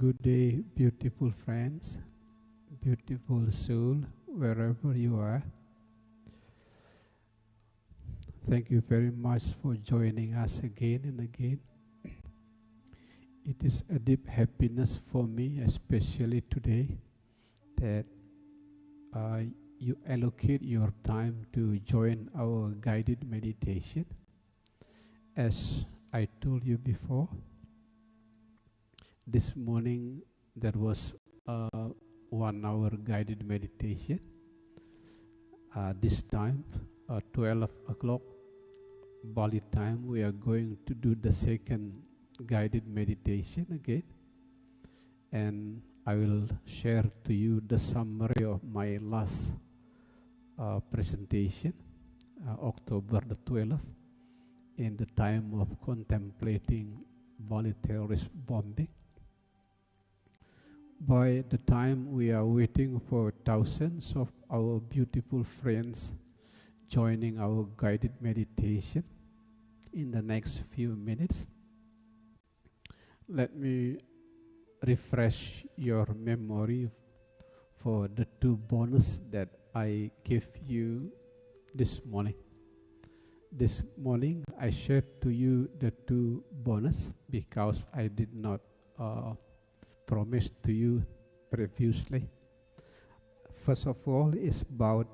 Good day, beautiful friends, beautiful soul, wherever you are. Thank you very much for joining us again and again. It is a deep happiness for me, especially today, that you allocate your time to join our guided meditation. As I told you before, this morning there was a 1 hour guided meditation. This time, 12 o'clock Bali time, we are going to do the second guided meditation again. And I will share to you the summary of my last presentation, October the 12th, in the time of contemplating Bali terrorist bombing. By the time we are waiting for thousands of our beautiful friends joining our guided meditation in the next few minutes, let me refresh your memory for the 2 bonus that I gave you this morning. This morning I shared to you the 2 bonus because I did not promised to you previously. First of all, is about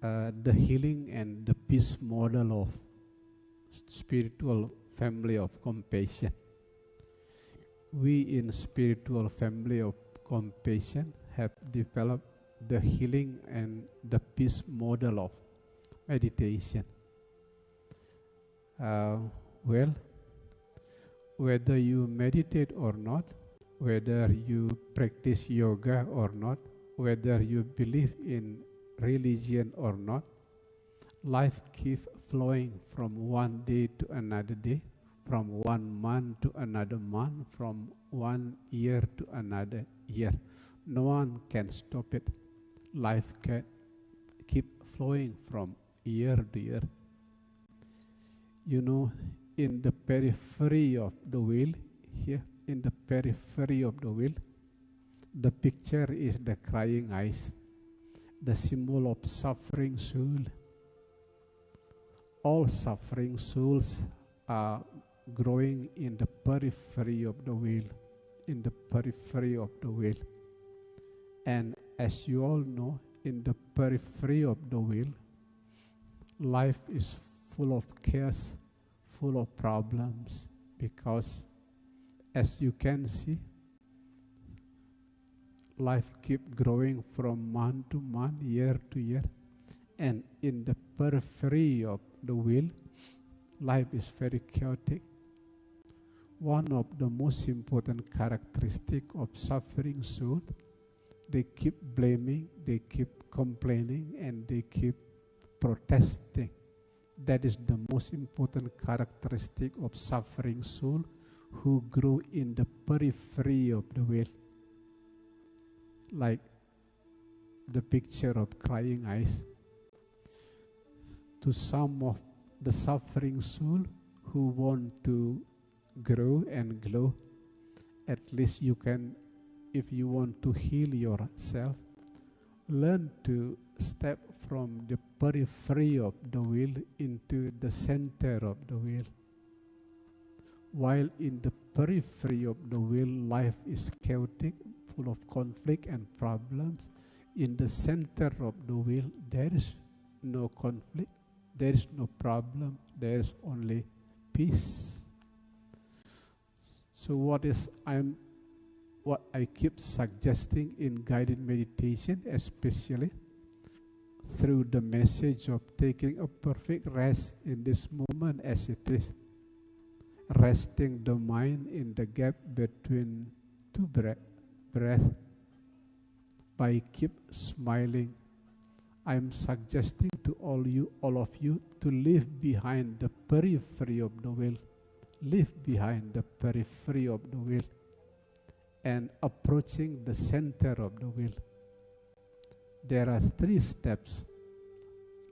the healing and the peace model of spiritual family of compassion. We in spiritual family of compassion have developed the healing and the peace model of meditation. Whether you meditate or not, whether you practice yoga or not, whether you believe in religion or not, life keeps flowing from one day to another day, from 1 month to another month, from 1 year to another year. No one can stop it. Life can keep flowing from year to year. You know, in the periphery of the wheel, here in the periphery of the wheel, the picture is the crying eyes, the symbol of suffering soul. All suffering souls are growing in the periphery of the wheel, in the periphery of the wheel. And as you all know, in the periphery of the wheel, life is full of chaos, full of problems, because as you can see, life keeps growing from month to month, year to year, and in the periphery of the wheel, life is very chaotic. One of the most important characteristics of suffering soul, they keep blaming, they keep complaining, and they keep protesting. That is the most important characteristic of suffering soul who grow in the periphery of the wheel. Like the picture of crying eyes. To some of the suffering soul who want to grow and glow, at least you can, if you want to heal yourself, learn to step from the periphery of the wheel into the center of the wheel. While in the periphery of the wheel, life is chaotic, full of conflict and problems. In the center of the wheel, there is no conflict, there is no problem, there is only peace. So what I keep suggesting in guided meditation, especially through the message of taking a perfect rest in this moment as it is, resting the mind in the gap between 2 breaths. By keep smiling, I am suggesting to all of you to leave behind the periphery of the wheel, leave behind the periphery of the wheel, and approaching the center of the wheel. There are 3 steps: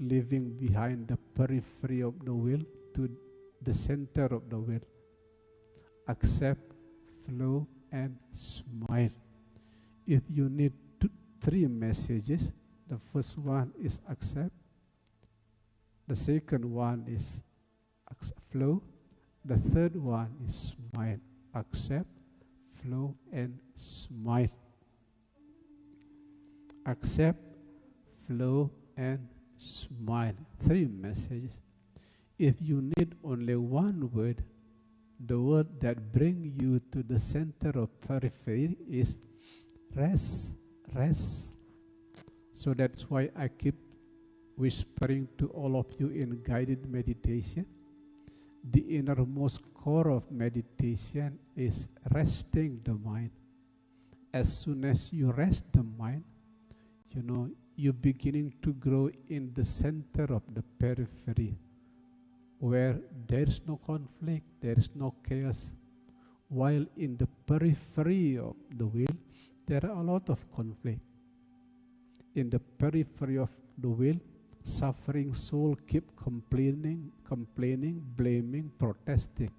leaving behind the periphery of the wheel to the center of the wheel. Accept, flow, and smile. If you need three messages, the first one is accept, the second one is flow, the third one is smile. Accept, flow, and smile. Accept, flow, and smile. Three messages. If you need only one word, the word that brings you to the center of periphery is rest. Rest. So that's why I keep whispering to all of you in guided meditation. The innermost core of meditation is resting the mind. As soon as you rest the mind, you're beginning to grow in the center of the periphery, where there is no conflict, there is no chaos. While in the periphery of the will, there are a lot of conflict. In the periphery of the will, suffering soul keep complaining, blaming, protesting.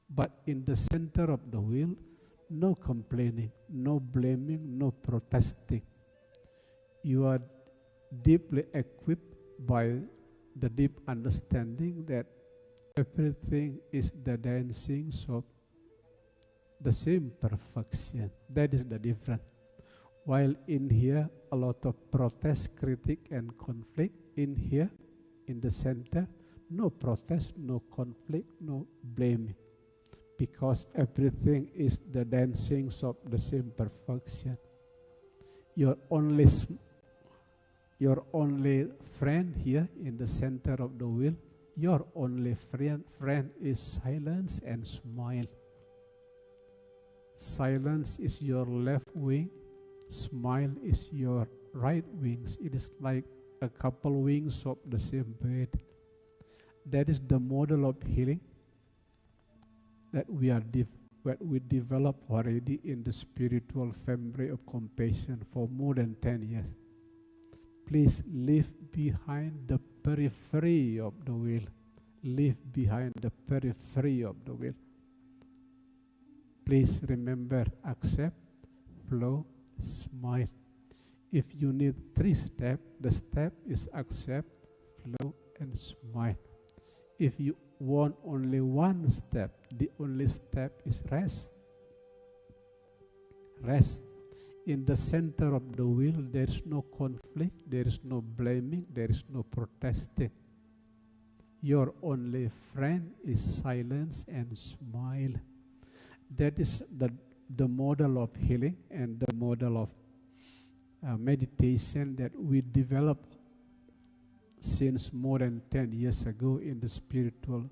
But in the center of the will, no complaining, no blaming, no protesting. You are deeply equipped by the deep understanding that everything is the dancings of the same perfection. That is the difference. While in here, a lot of protest, critic, and conflict. In here, in the center, no protest, no conflict, no blaming. Because everything is the dancings of the same perfection. Your only friend here in the center of the will, your only friend is silence and smile. Silence is your left wing, smile is your right wings. It is like a couple wings of the same bird. That is the model of healing that we develop already in the spiritual family of compassion for more than 10 years. Please leave behind the periphery of the will. Leave behind the periphery of the will. Please remember, accept, flow, smile. If you need 3 steps, the step is accept, flow, and smile. If you want only 1 step, the only step is rest. Rest. In the center of the will, there is no conflict, there is no blaming, there is no protesting. Your only friend is silence and smile. That is the model of healing and the model of meditation that we developed since more than 10 years ago in the spiritual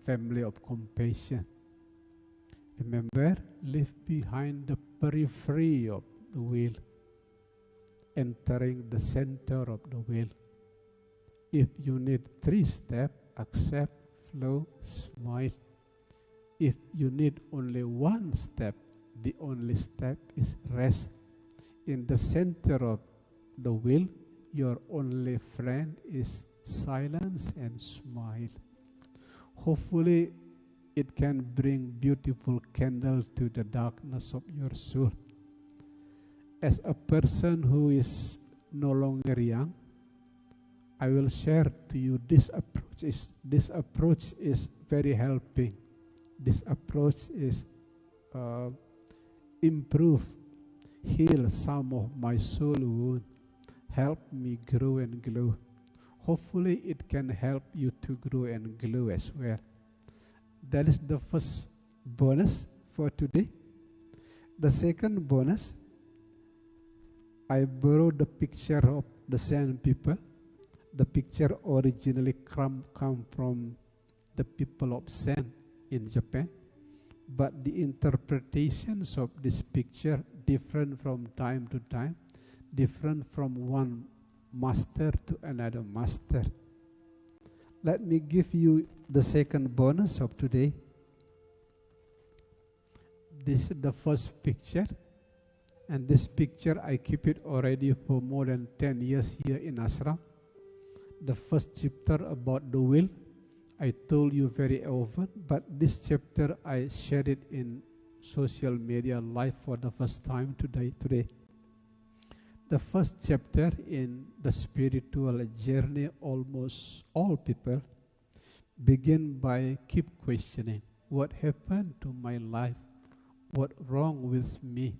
family of compassion. Remember, leave behind the periphery of the will, entering the center of the will. If you need 3 steps, accept, flow, smile. If you need only 1 step, the only step is rest. In the center of the will, your only friend is silence and smile. Hopefully, it can bring beautiful candle to the darkness of your soul. As a person who is no longer young, I will share to you this approach is very helping. This approach is improve, heal some of my soul wound, help me grow and glow. Hopefully it can help you to grow and glow as well. That is the first bonus for today. The second bonus, I borrowed the picture of the Zen people. The picture originally come from the people of Zen in Japan, but the interpretations of this picture different from time to time, different from one master to another master. Let me give you the second bonus of today. This is the first picture, and this picture I keep it already for more than 10 years here in ashram. The first chapter about the will, I told you very often, but this chapter I shared it in social media live for the first time today. The first chapter in the spiritual journey, almost all people begin by keep questioning, what happened to my life? What wrong with me?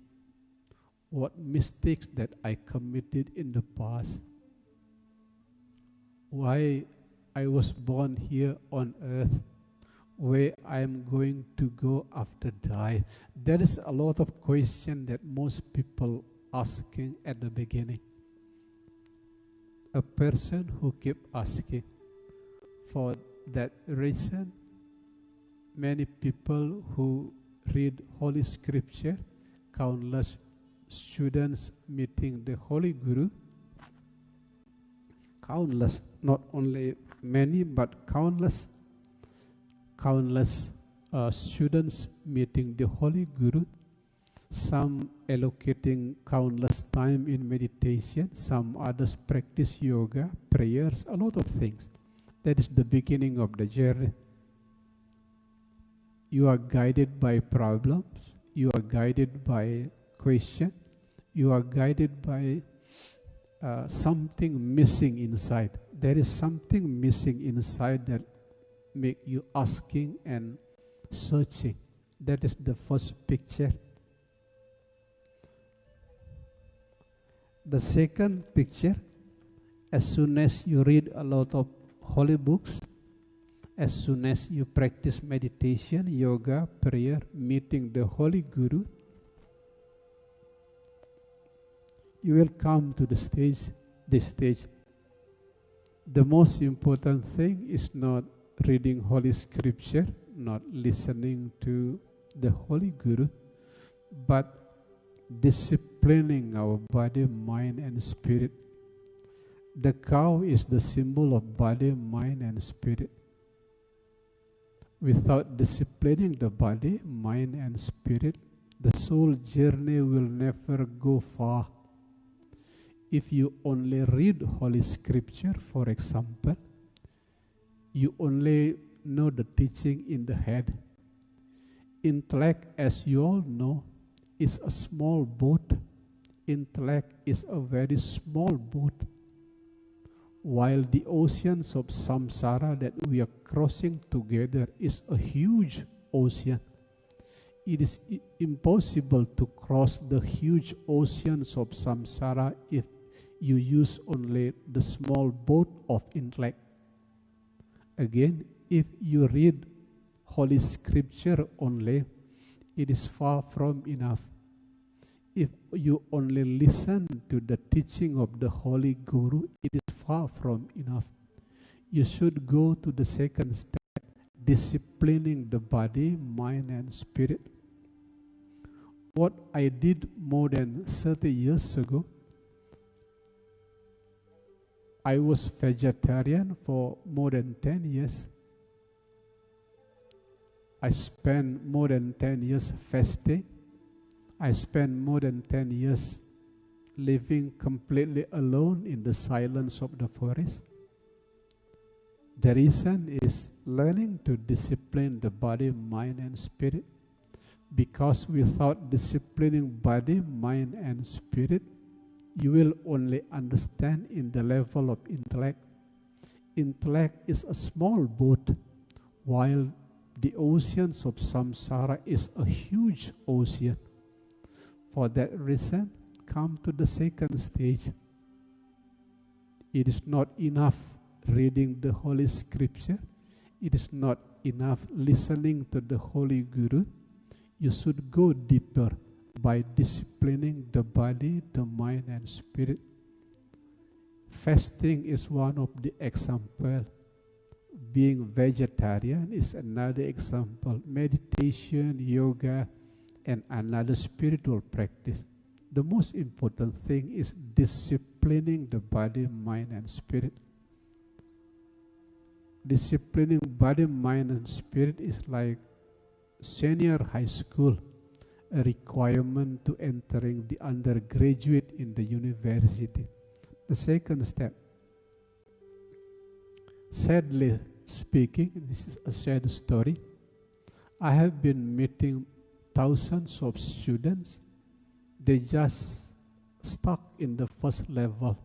What mistakes that I committed in the past? Why I was born here on earth? Where I am going to go after die? There is a lot of question that most people asking at the beginning. A person who keep asking. For that reason, many people who read Holy Scripture, countless students meeting the Holy Guru, countless, not only many, but countless students meeting the Holy Guru, some allocating countless time in meditation, some others practice yoga, prayers, a lot of things. That is the beginning of the journey. You are guided by problems, you are guided by question, you are guided by something missing inside. There is something missing inside that make you asking and searching. That is the first picture. The second picture, as soon as you read a lot of holy books, as soon as you practice meditation, yoga, prayer, meeting the Holy Guru, you will come to this stage. The most important thing is not reading Holy Scripture, not listening to the Holy Guru, but disciplining our body, mind, and spirit. The cow is the symbol of body, mind, and spirit. Without disciplining the body, mind, and spirit, the soul journey will never go far. If you only read Holy Scripture, for example, you only know the teaching in the head. Intellect, as you all know, is a small boat. Intellect is a very small boat. While the oceans of samsara that we are crossing together is a huge ocean. It is impossible to cross the huge oceans of samsara if you use only the small boat of intellect. Again, if you read Holy Scripture only, it is far from enough. If you only listen to the teaching of the Holy Guru, it is far from enough. You should go to the second step, disciplining the body, mind, and spirit. What I did more than 30 years ago, I was vegetarian for more than 10 years. I spent more than 10 years fasting. I spent more than 10 years living completely alone in the silence of the forest. The reason is learning to discipline the body, mind, and spirit. Because without disciplining body, mind, and spirit, you will only understand in the level of intellect. Intellect is a small boat, while the oceans of samsara is a huge ocean. For that reason, come to the second stage. It is not enough reading the Holy Scripture. It is not enough listening to the Holy Guru. You should go deeper by disciplining the body, the mind, and spirit. Fasting is one of the examples. Being vegetarian is another example. Meditation, yoga, and another spiritual practice. The most important thing is disciplining the body, mind, and spirit. Disciplining body, mind, and spirit is like senior high school, a requirement to entering the undergraduate in the university. The second step. Sadly speaking, this is a sad story. I have been meeting thousands of students, they just stuck in the first level.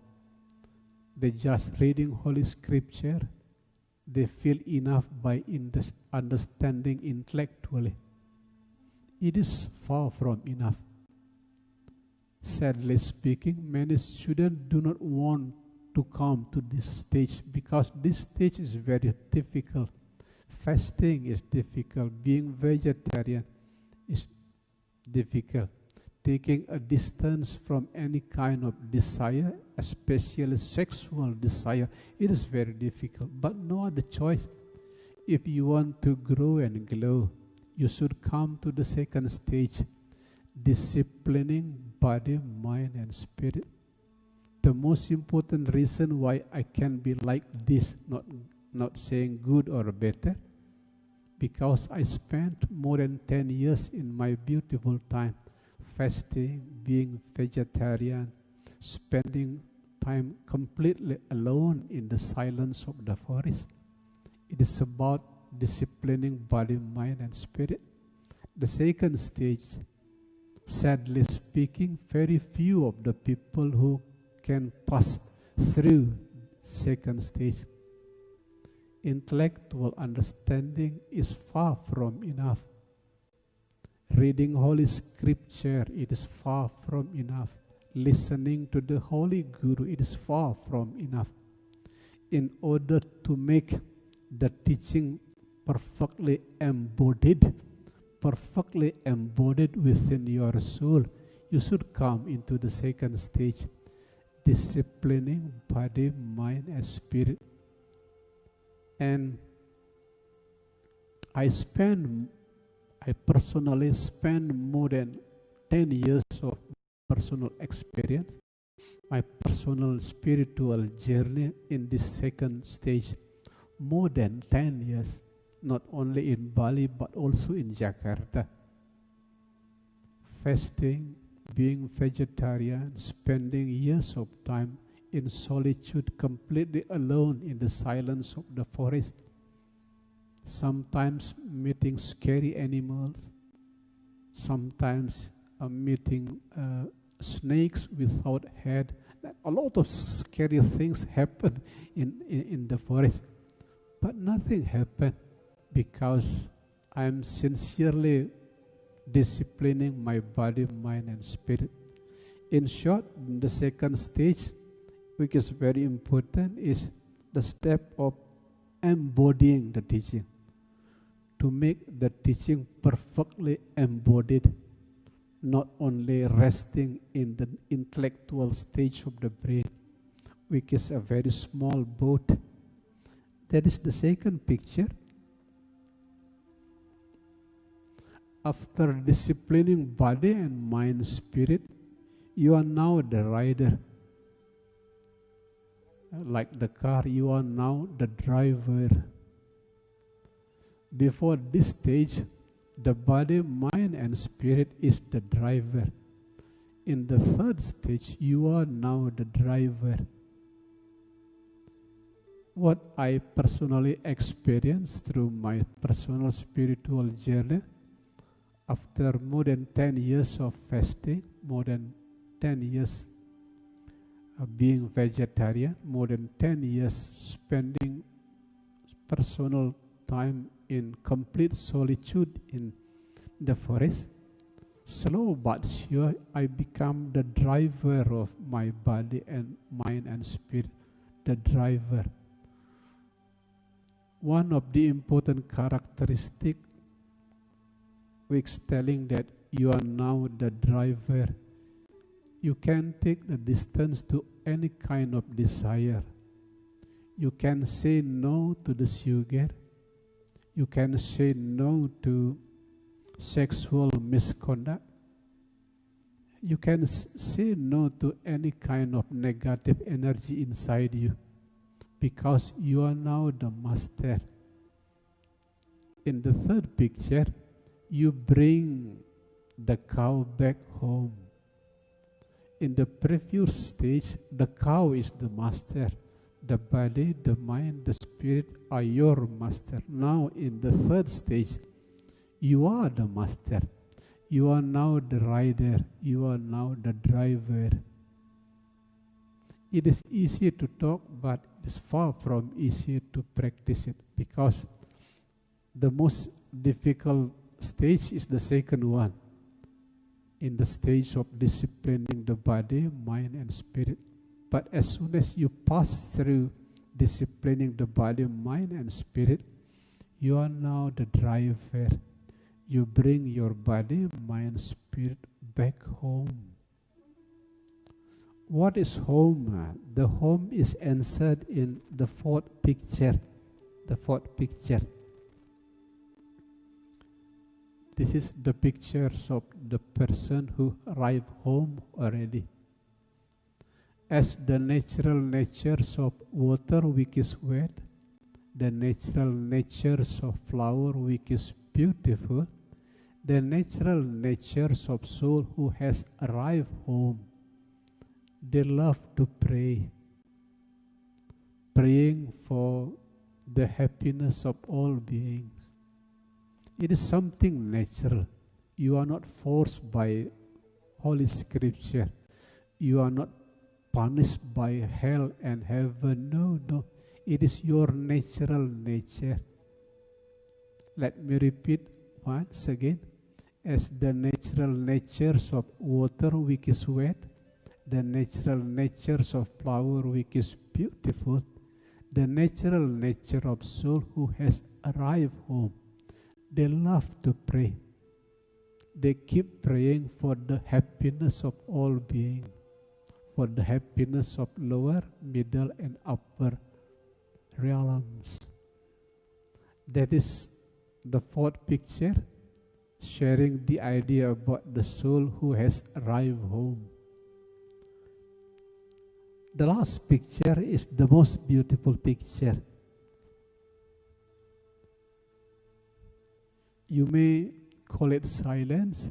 They just reading Holy Scripture. They feel enough by understanding intellectually. It is far from enough. Sadly speaking, many students do not want to come to this stage because this stage is very difficult. Fasting is difficult. Being vegetarian is difficult. Taking a distance from any kind of desire, especially sexual desire, it is very difficult. But no other choice. If you want to grow and glow, you should come to the second stage, disciplining body, mind, and spirit. The most important reason why I can be like this, not saying good or better, because I spent more than 10 years in my beautiful time fasting, being vegetarian, spending time completely alone in the silence of the forest. It is about disciplining body, mind, and spirit. The second stage, sadly speaking, very few of the people who can pass through second stage. Intellectual understanding is far from enough. Reading Holy Scripture, it is far from enough. Listening to the Holy Guru, it is far from enough. In order to make the teaching perfectly embodied within your soul, you should come into the second stage, disciplining body, mind, and spirit. And I personally spend more than 10 years of personal experience, my personal spiritual journey in this second stage, more than 10 years, not only in Bali but also in Jakarta. Fasting, being vegetarian, spending years of time in solitude, completely alone in the silence of the forest, sometimes meeting scary animals, sometimes meeting snakes without head. A lot of scary things happen in the forest, but nothing happened because I'm sincerely disciplining my body, mind, and spirit. In short, the second stage, which is very important, is the step of embodying the teaching. To make the teaching perfectly embodied, not only resting in the intellectual stage of the brain, which is a very small boat. That is the second picture. After disciplining body and mind, spirit, you are now the rider. Like the car, you are now the driver. Before this stage, the body, mind, and spirit is the driver. In the third stage, you are now the driver. What I personally experienced through my personal spiritual journey, after more than 10 years of fasting, more than 10 years of being vegetarian, more than 10 years spending personal time in complete solitude in the forest, slow but sure, I become the driver of my body and mind and spirit, the driver. One of the important characteristics which telling that you are now the driver, you can take the distance to any kind of desire. You can say no to the sugar. You can say no to sexual misconduct. You can say no to any kind of negative energy inside you because you are now the master. In the third picture, you bring the cow back home. In the previous stage, the cow is the master. The body, the mind, the spirit are your master. Now in the third stage, you are the master. You are now the rider. You are now the driver. It is easier to talk, but it is far from easier to practice it, because the most difficult stage is the second one, in the stage of disciplining the body, mind, and spirit. But as soon as you pass through disciplining the body, mind, and spirit, you are now the driver. You bring your body, mind, spirit back home. What is home? The home is answered in the fourth picture. The fourth picture. This is the pictures of the person who arrived home already. As the natural natures of water which is wet, the natural natures of flower which is beautiful, the natural natures of soul who has arrived home, they love to pray, praying for the happiness of all beings. It is something natural. You are not forced by Holy Scripture. You are not punished by hell and heaven. No, no. It is your natural nature. Let me repeat once again. As the natural natures of water which is wet, the natural natures of flower which is beautiful, the natural nature of soul who has arrived home, they love to pray. They keep praying for the happiness of all beings, for the happiness of lower, middle, and upper realms. That is the fourth picture, sharing the idea about the soul who has arrived home. The last picture is the most beautiful picture. You may call it silence.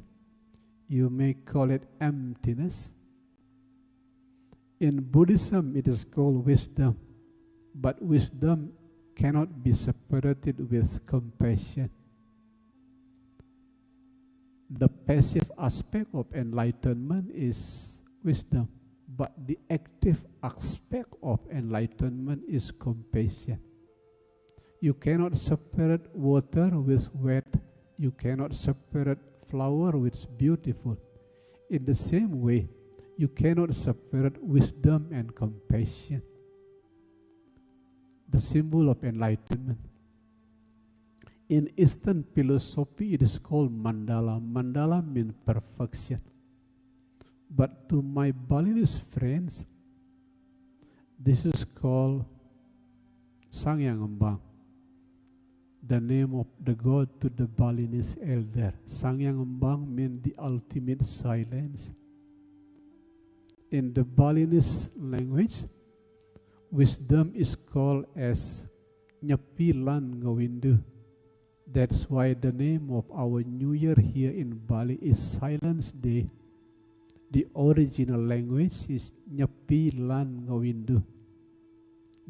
You may call it emptiness. In Buddhism, it is called wisdom. But wisdom cannot be separated with compassion. The passive aspect of enlightenment is wisdom, but the active aspect of enlightenment is compassion. You cannot separate water with wet. You cannot separate flower with beautiful. In the same way, you cannot separate wisdom and compassion. The symbol of enlightenment. In Eastern philosophy, it is called mandala. Mandala means perfection. But to my Balinese friends, this is called Sangyangembang, the name of the god to the Balinese elder. Sangyangembang means the ultimate silence. In the Balinese language, wisdom is called as Nyepi Lan Ngawindu. That's why the name of our New Year here in Bali is Silence Day. The original language is Nyepi Lan Ngawindu.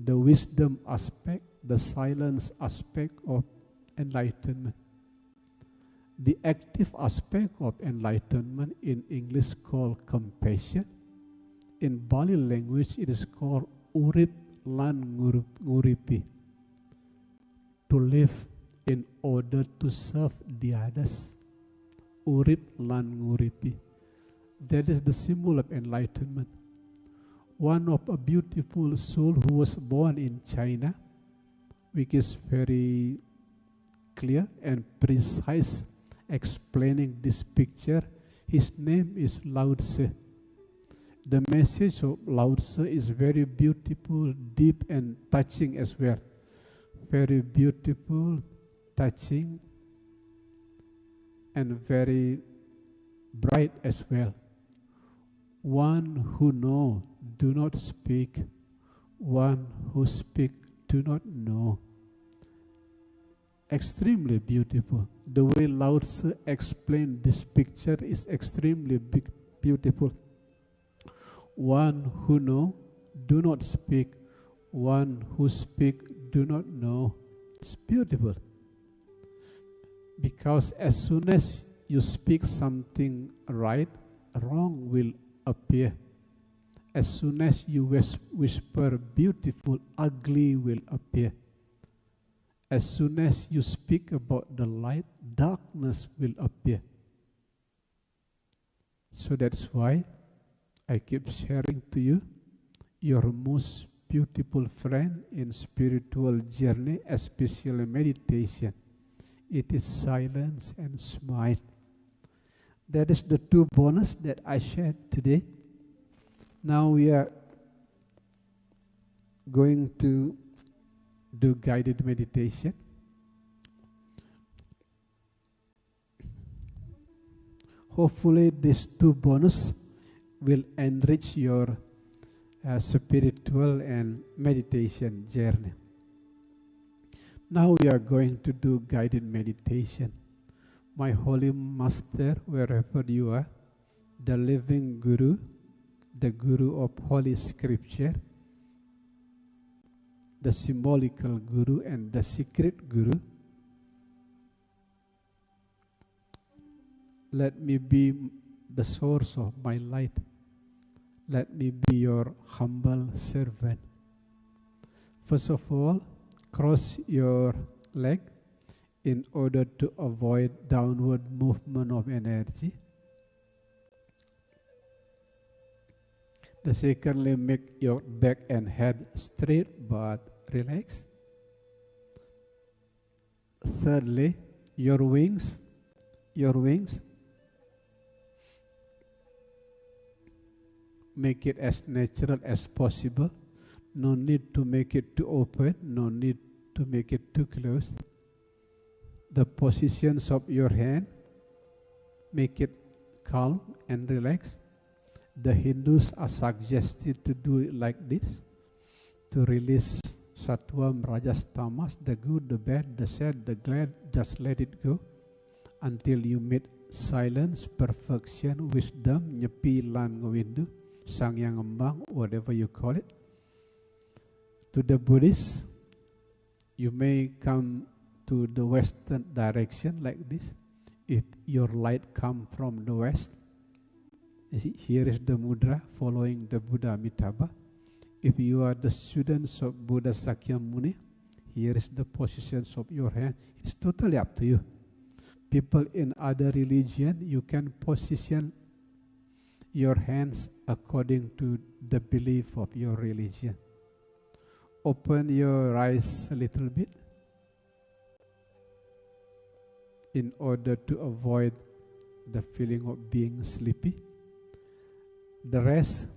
The wisdom aspect, the silence aspect of enlightenment. The active aspect of enlightenment in English called compassion. In Bali language, it is called Urip Lan Nguripi. To live in order to serve the others. Urip Lan Nguripi. That is the symbol of enlightenment. One of a beautiful soul who was born in China, which is very clear and precise, explaining this picture. His name is Lao Tse. The message of Lao Tse is very beautiful, deep, and touching as well. Very beautiful, touching, and very bright as well. One who know, do not speak. One who speak, do not know. Extremely beautiful. The way Lao Tse explained this picture is extremely beautiful. One who know, do not speak. One who speak, do not know. It's beautiful. Because as soon as you speak something right, wrong will appear. As soon as you whisper beautiful, ugly will appear. As soon as you speak about the light, darkness will appear. So that's why I keep sharing to you, your most beautiful friend in spiritual journey, especially meditation. It is silence and smile. That is the two bonus that I shared today. Now we are going to do guided meditation. Hopefully these two bonus will enrich your spiritual and meditation journey. Now we are going to do guided meditation. My Holy Master, wherever you are, the living Guru, the Guru of Holy Scripture, the symbolical Guru and the secret Guru, let me be the source of my light. Let me be your humble servant. First of all, cross your leg in order to avoid downward movement of energy. The secondly, make your back and head straight but relaxed. Thirdly, your wings, make it as natural as possible. No need to make it too open, no need to make it too closed. The positions of your hand, make it calm and relaxed. The Hindus are suggested to do it like this, to release Sattvam, Rajas, Tamas, the good, the bad, the sad, the glad, just let it go until you meet silence, perfection, wisdom, nyepi lan ngawindu, sang yang ngembang, whatever you call it. To the Buddhists, you may come to the western direction like this. If your light come from the west, you see, here is the mudra following the Buddha Amitabha. If you are the students of Buddha Sakyamuni, here is the positions of your hand. It's totally up to you. People in other religion, you can position your hands according to the belief of your religion. Open your eyes a little bit in order to avoid the feeling of being sleepy. The rest,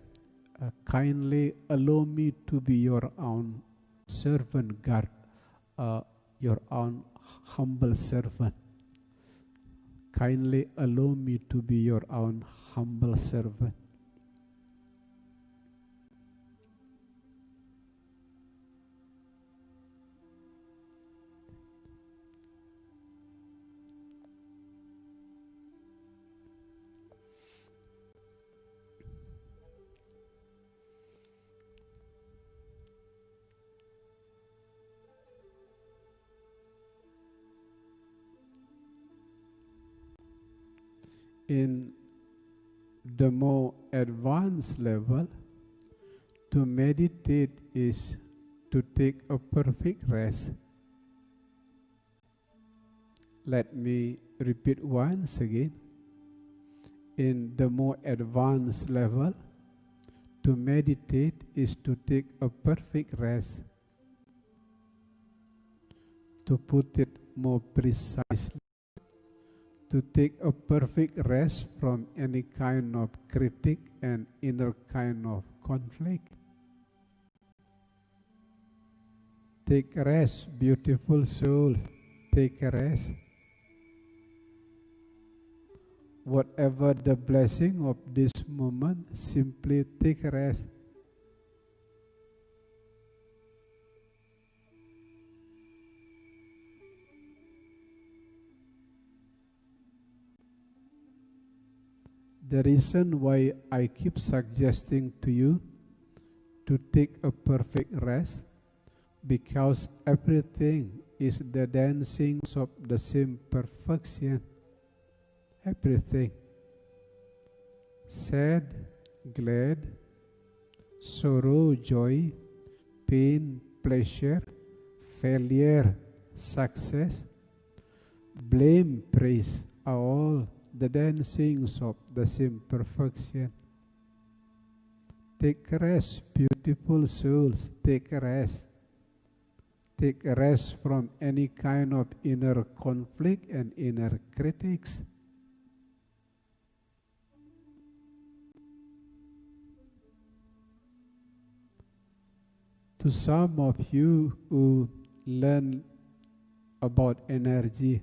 kindly allow me to be your own servant, God, your own humble servant. Kindly allow me to be your own humble servant. In the more advanced level, to meditate is to take a perfect rest. Let me repeat once again. In the more advanced level, to meditate is to take a perfect rest. To put it more precisely, to take a perfect rest from any kind of critic and inner kind of conflict. Take a rest, beautiful soul, take a rest. Whatever the blessing of this moment, simply take a rest. The reason why I keep suggesting to you to take a perfect rest, because everything is the dancings of the same perfection. everything. Sad, glad, sorrow, joy, pain, pleasure, failure, success, blame, praise are all the dancings of the same perfection. Take rest, beautiful souls, take rest. Take rest from any kind of inner conflict and inner critics. To some of you who learn about energy,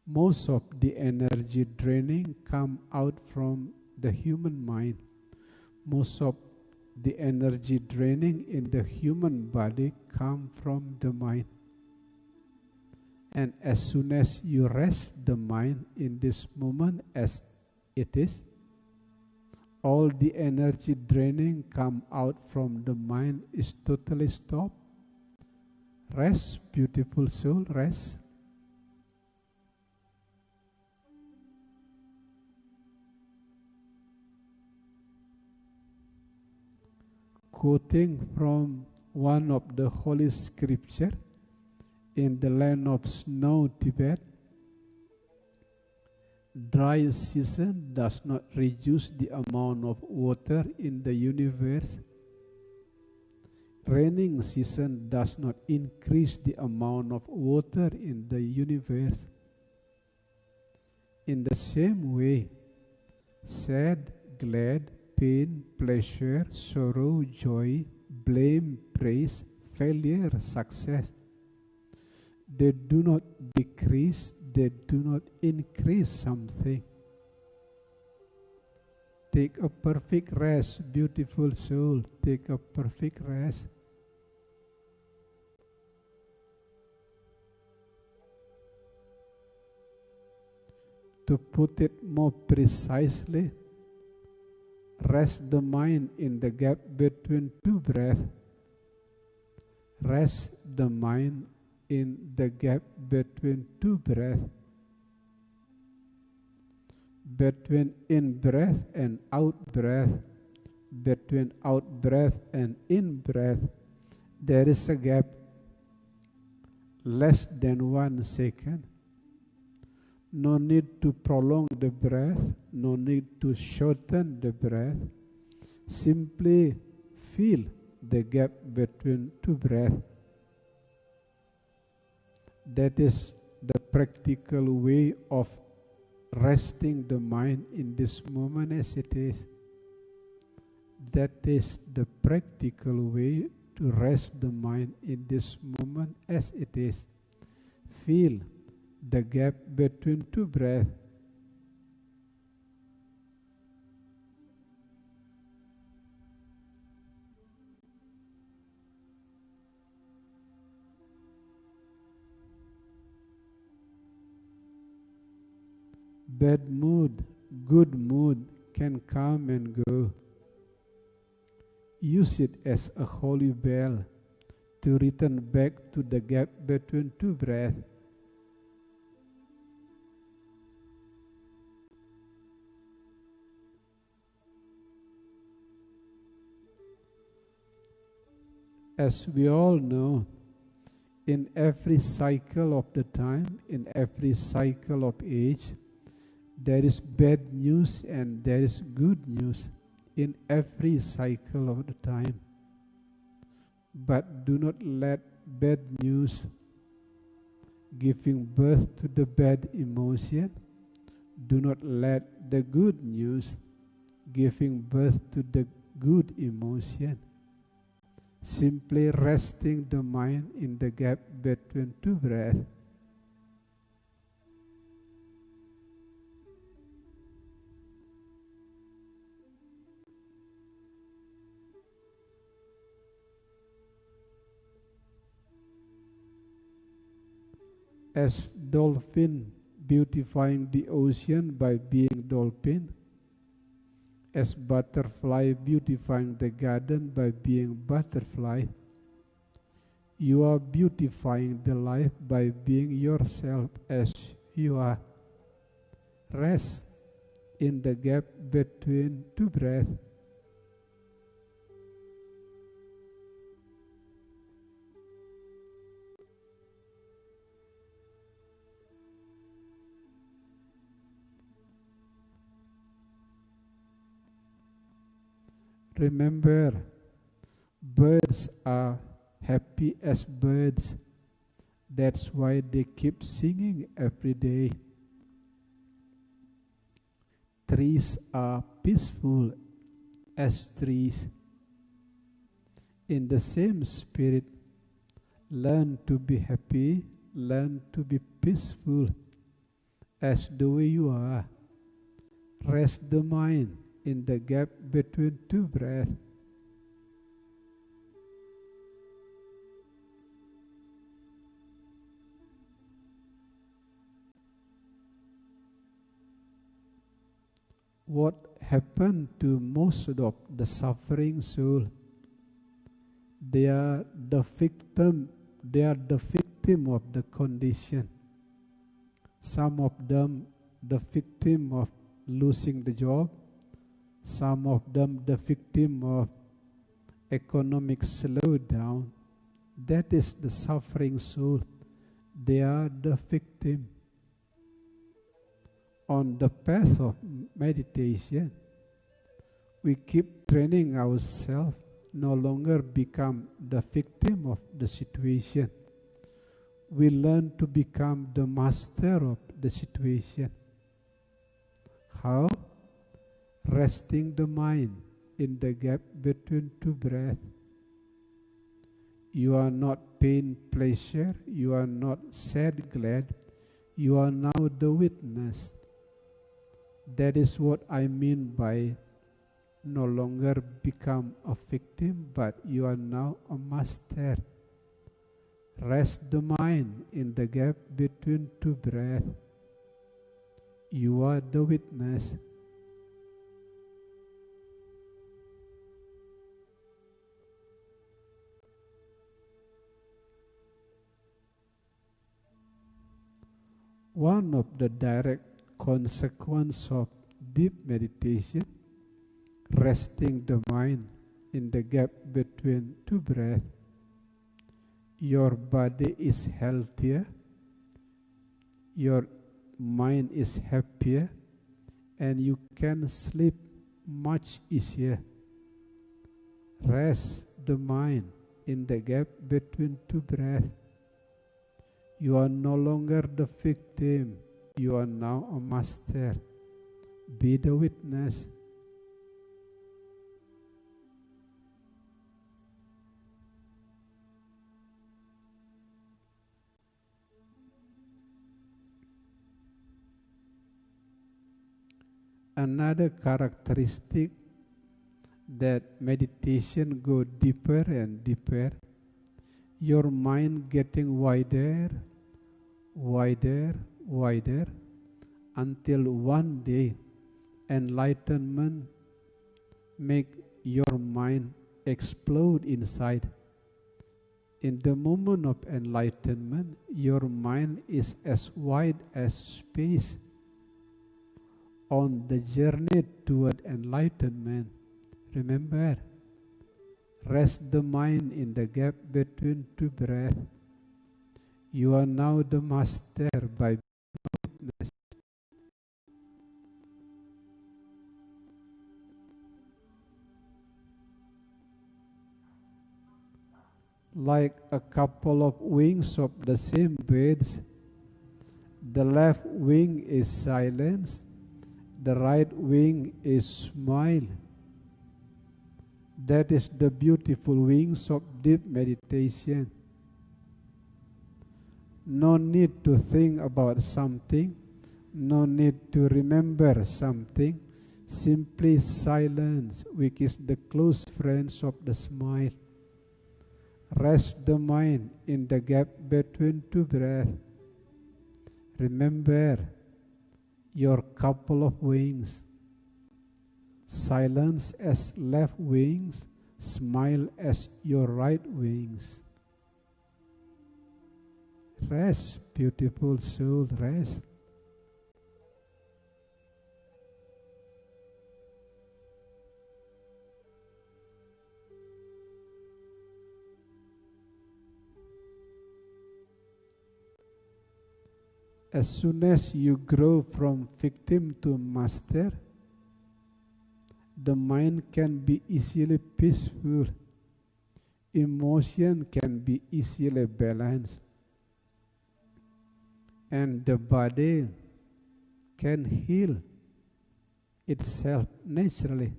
most of the energy draining come out from the human mind. Most of the energy draining in the human body come from the mind. And as soon as you rest the mind in this moment as it is, all the energy draining come out from the mind is totally stopped. Rest, beautiful soul, rest. Quoting from one of the holy scripture in the land of snow, Tibet, dry season does not reduce the amount of water in the universe. Raining season does not increase the amount of water in the universe. In the same way, sad, glad, pain, pleasure, sorrow, joy, blame, praise, failure, success, they do not decrease, they do not increase something. Take a perfect rest, beautiful soul, take a perfect rest. To put it more precisely, rest the mind in the gap between two breaths. Rest the mind in the gap between two breaths. Between in breath and out breath, between out breath and in breath, there is a gap less than 1 second. No need to prolong the breath, no need to shorten the breath. Simply feel the gap between two breaths. That is the practical way of resting the mind in this moment as it is. That is the practical way to rest the mind in this moment as it is. Feel the gap between two breaths. Bad mood, good mood can come and go. Use it as a holy bell to return back to the gap between two breaths. As we all know, in every cycle of the time, in every cycle of age, there is bad news and there is good news in every cycle of the time. But do not let bad news giving birth to the bad emotion. Do not let the good news giving birth to the good emotion. Simply resting the mind in the gap between two breaths. As dolphin beautifying the ocean by being dolphin, as butterfly beautifying the garden by being butterfly, you are beautifying the life by being yourself as you are. Rest in the gap between two breaths. Remember, birds are happy as birds. That's why they keep singing every day. Trees are peaceful as trees. In the same spirit, learn to be happy, learn to be peaceful as the way you are. Rest the mind in the gap between two breaths. What happened to most of the suffering soul? They are the victim of the condition. Some of them the victim of losing the job, some of them the victim of economic slowdown. That is the suffering soul. They are the victim. On the path of meditation, we keep training ourselves no longer become the victim of the situation. We learn to become the master of the situation. How? Resting the mind in the gap between two breaths. You are not pain, pleasure. You are not sad, glad. You are now the witness. That is what I mean by no longer become a victim, but you are now a master. Rest the mind in the gap between two breaths. You are the witness. One of the direct consequences of deep meditation, resting the mind in the gap between two breaths, your body is healthier, your mind is happier, and you can sleep much easier. Rest the mind in the gap between two breaths. You are no longer the victim. You are now a master. Be the witness. Another characteristic that meditation go deeper and deeper, your mind getting wider, wider, wider, until one day enlightenment make your mind explode inside. In the moment of enlightenment, your mind is as wide as space. On the journey toward enlightenment, remember, rest the mind in the gap between two breaths. You are now the master by witness. Like a couple of wings of the same birds, the left wing is silence, the right wing is smile. That is the beautiful wings of deep meditation. No need to think about something, no need to remember something, simply silence, which is the close friends of the smile. Rest the mind in the gap between two breaths. Remember your couple of wings. Silence as left wings, smile as your right wings. Rest, beautiful soul, rest. As soon as you grow from victim to master, the mind can be easily peaceful. Emotion can be easily balanced. And the body can heal itself naturally.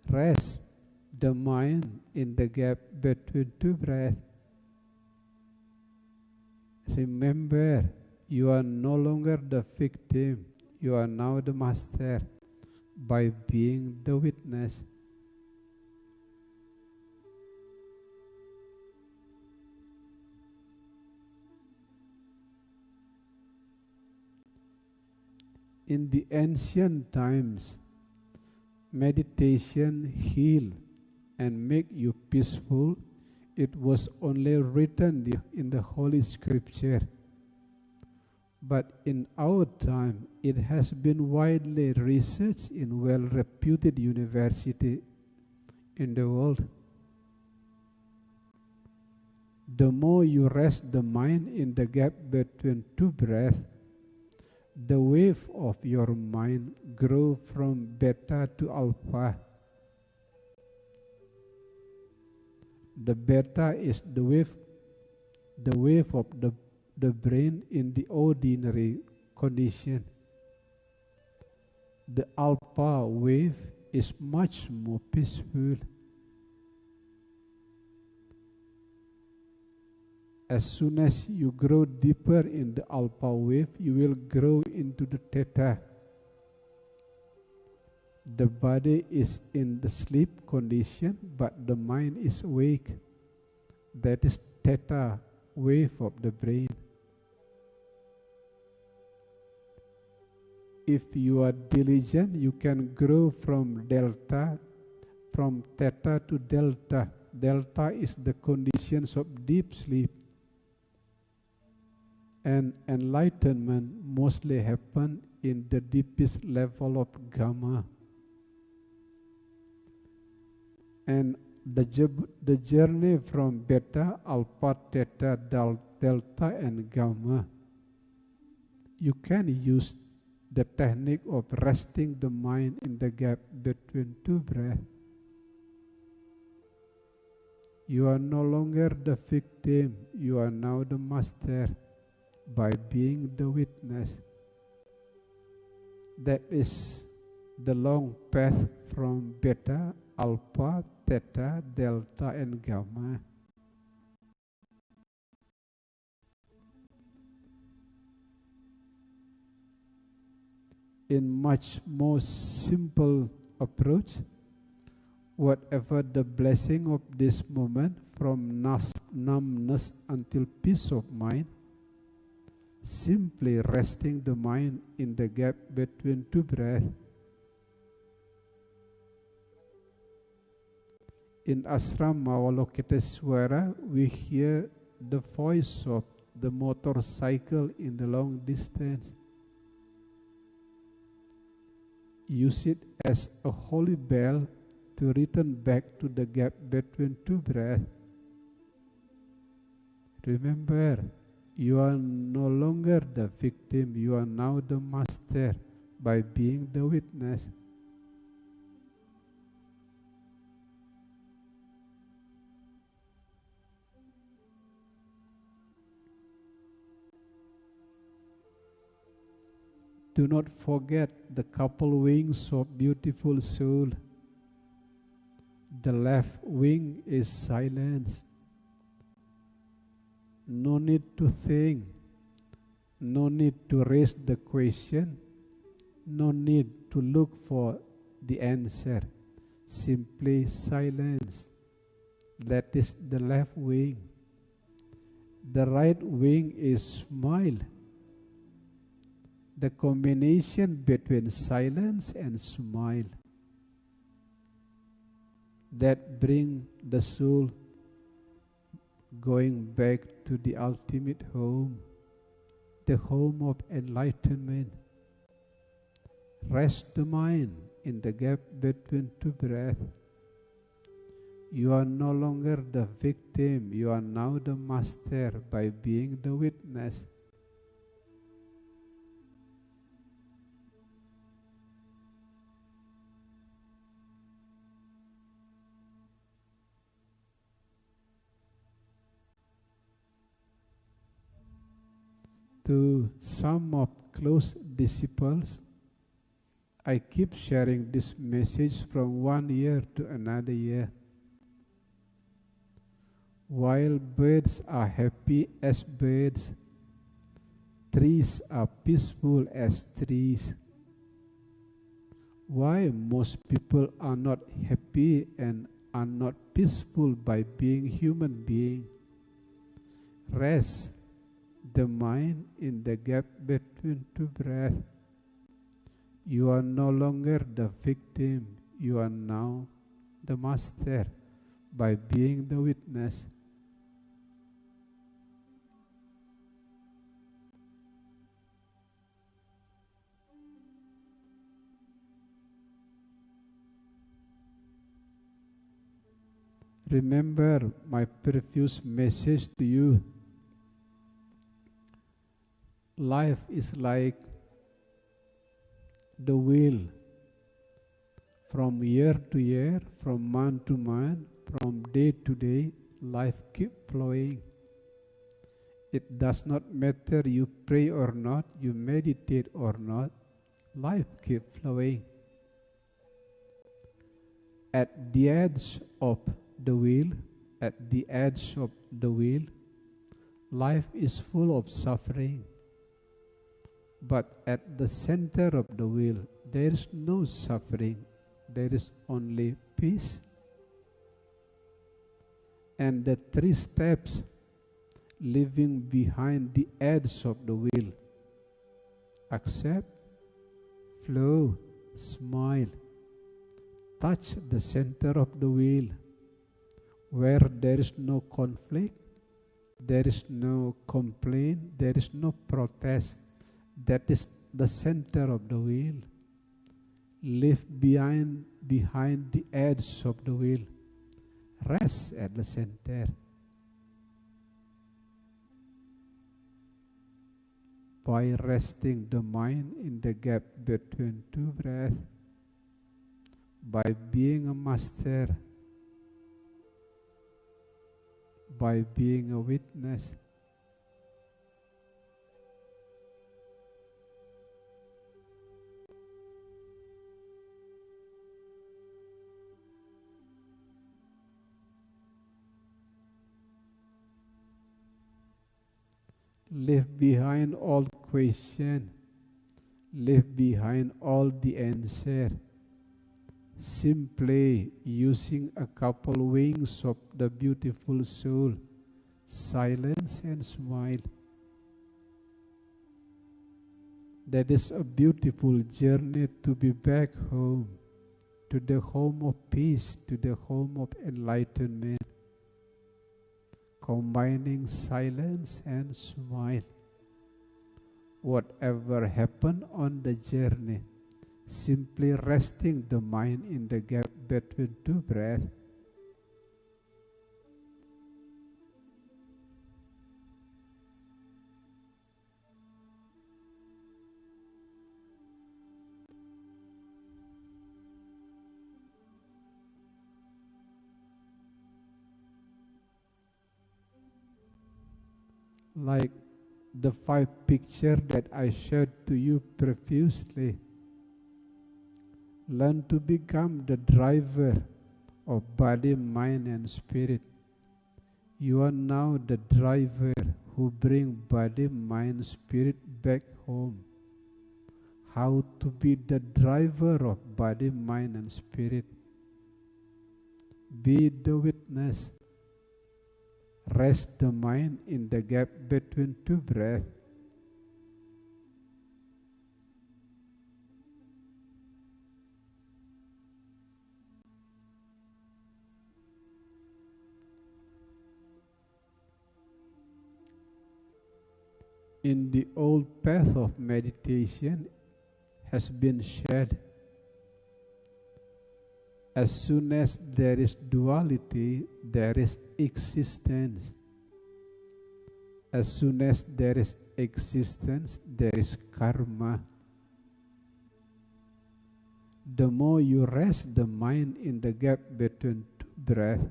Rest the mind in the gap between two breaths. Remember, you are no longer the victim, you are now the master by being the witness. In the ancient times, meditation heal and make you peaceful. It was only written in the Holy Scripture. But in our time, it has been widely researched in well-reputed universities in the world. The more you rest the mind in the gap between two breaths, the wave of your mind grows from beta to alpha. The beta is the wave of the brain in the ordinary condition. The alpha wave is much more peaceful. As soon as you grow deeper in the alpha wave, you will grow into the theta. The body is in the sleep condition, but the mind is awake. That is theta wave of the brain. If you are diligent, you can grow from theta to delta. Delta is the conditions of deep sleep. And enlightenment mostly happens in the deepest level of gamma. And the journey from beta, alpha, theta, delta, and gamma, you can use the technique of resting the mind in the gap between two breaths. You are no longer the victim, you are now the master by being the witness. That is the long path from beta, alpha, theta, delta, and gamma. In much more simple approach, whatever the blessing of this moment, from numbness until peace of mind, simply resting the mind in the gap between two breaths. In Ashram Avalokiteshvara, we hear the voice of the motorcycle in the long distance. Use it as a holy bell to return back to the gap between two breaths. Remember, you are no longer the victim, you are now the master by being the witness. Do not forget the couple wings of beautiful soul. The left wing is silence. No need to think. No need to raise the question. No need to look for the answer. Simply silence. That is the left wing. The right wing is smile. The combination between silence and smile that bring the soul going back to the ultimate home, the home of enlightenment. Rest the mind in the gap between two breaths. You are no longer the victim, you are now the master by being the witness. to some of close disciples, I keep sharing this message from one year to another year. While birds are happy as birds, trees are peaceful as trees. Why most people are not happy and are not peaceful by being human beings? Rest the mind in the gap between two breaths. You are no longer the victim, you are now the master by being the witness. Remember my previous message to you. Life is like the wheel. From year to year, from month to month, from day to day, life keeps flowing. It does not matter you pray or not, you meditate or not, life keeps flowing. At the edge of the wheel, life is full of suffering. But at the center of the wheel, there is no suffering, there is only peace. And the 3 steps living behind the edge of the wheel: accept, flow, smile. Touch the center of the wheel, where there is no conflict, there is no complaint, there is no protest. That is the center of the wheel. Live behind the edge of the wheel. Rest at the center. By resting the mind in the gap between two breaths, by being a master, by being a witness, leave behind all question, leave behind all the answer. Simply using a couple wings of the beautiful soul, silence and smile. That is a beautiful journey to be back home, to the home of peace, to the home of enlightenment. Combining silence and smile. Whatever happened on the journey, simply resting the mind in the gap between two breaths. Like the 5 pictures that I shared to you previously. Learn to become the driver of body, mind and spirit. You are now the driver who bring body, mind, spirit back home. How to be the driver of body, mind and spirit? Be the witness. Rest the mind in the gap between two breaths. In the old path of meditation has been shared. As soon as there is duality, there is existence. As soon as there is existence, there is karma. The more you rest the mind in the gap between two breaths,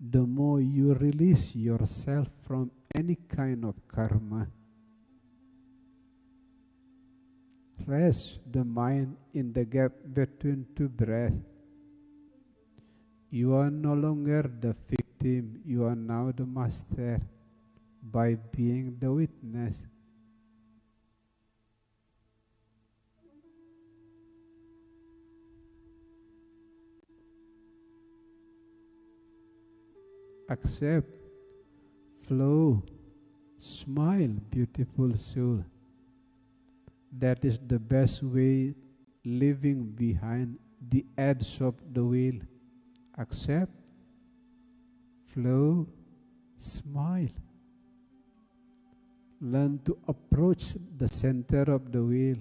the more you release yourself from any kind of karma. Rest the mind in the gap between two breaths. You are no longer the victim, you are now the master by being the witness. Accept, flow, smile, beautiful soul. That is the best way, living behind the edge of the wheel. Accept, flow, smile. Learn to approach the center of the wheel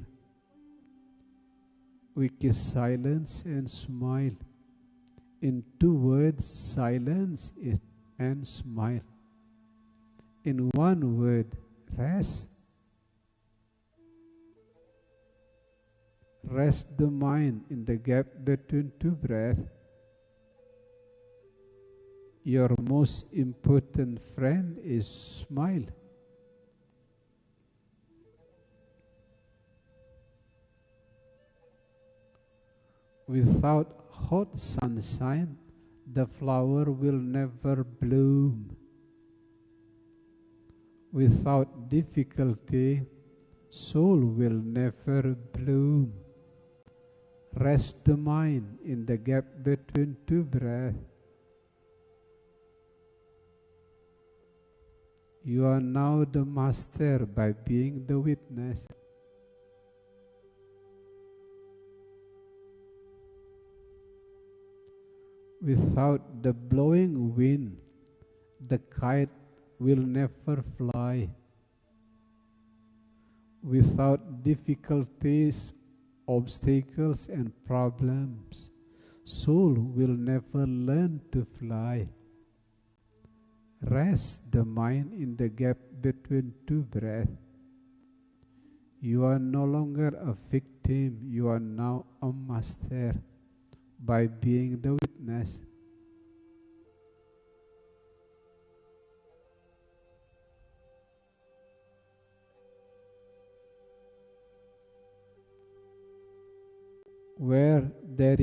with silence and smile. In 2 words, silence and smile. In 1 word, rest. Rest the mind in the gap between 2 breaths. Your most important friend is smile. Without hot sunshine, the flower will never bloom. Without difficulty, soul will never bloom. Rest the mind in the gap between 2 breaths. You are now the master by being the witness. Without the blowing wind, the kite will never fly. Without difficulties, obstacles and problems, soul will never learn to fly. Rest the mind in the gap between 2 breaths. You are no longer a victim, you are now a master by being the witness. Where there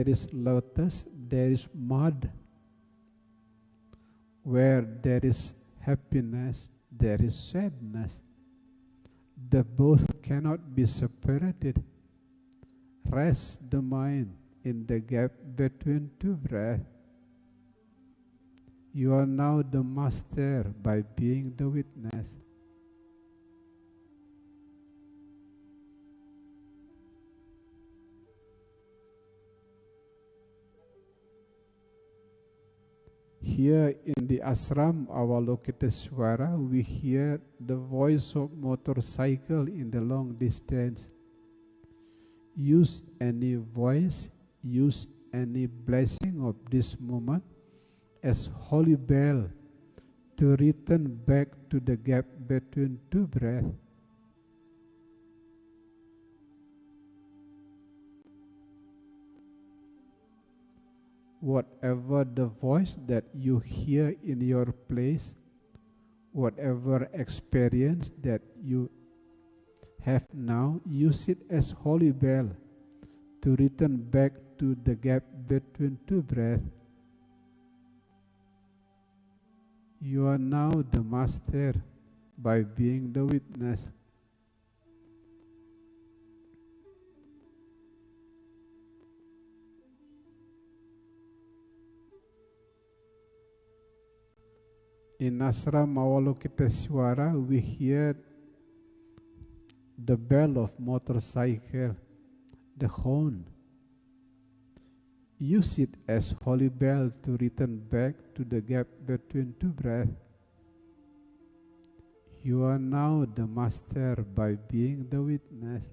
is lotus, there is mud. Where there is happiness, there is sadness. The both cannot be separated. Rest the mind in the gap between 2 breaths. You are now the master by being the witness. Here in the ashram Avalokiteshvara, we hear the voice of motorcycle in the long distance. Use any voice, use any blessing of this moment as holy bell to return back to the gap between 2 breaths. Whatever the voice that you hear in your place, whatever experience that you have now, use it as holy bell to return back to the gap between 2 breaths. You are now the master by being the witness. In ashram Avalokiteshvara, we hear the bell of motorcycle, the horn. Use it as holy bell to return back to the gap between 2 breaths. You are now the master by being the witness.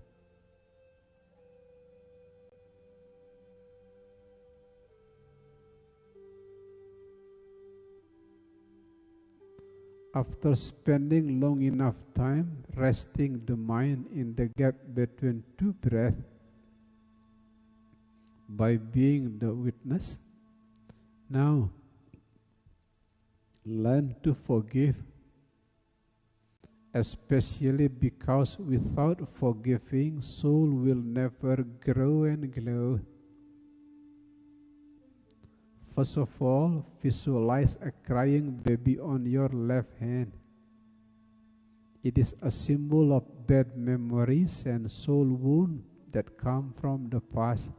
After spending long enough time resting the mind in the gap between 2 breaths, by being the witness, now learn to forgive especially because without forgiving, soul will never grow and glow. First of all, visualize a crying baby on your left hand. It is a symbol of bad memories and soul wounds that come from the past.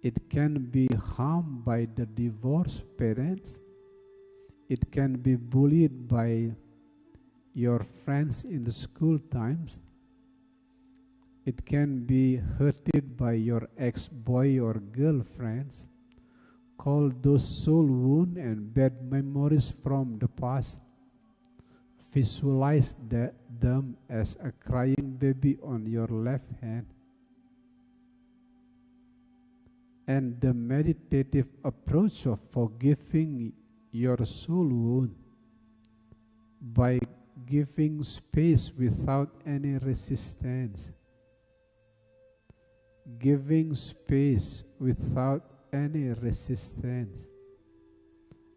It can be harmed by the divorced parents. It can be bullied by your friends in the school times. It can be hurted by your ex-boy or girlfriends. Call those soul wounds and bad memories from the past. Visualize them as a crying baby on your left hand. And the meditative approach of forgiving your soul wound by giving space without any resistance. Giving space without any resistance.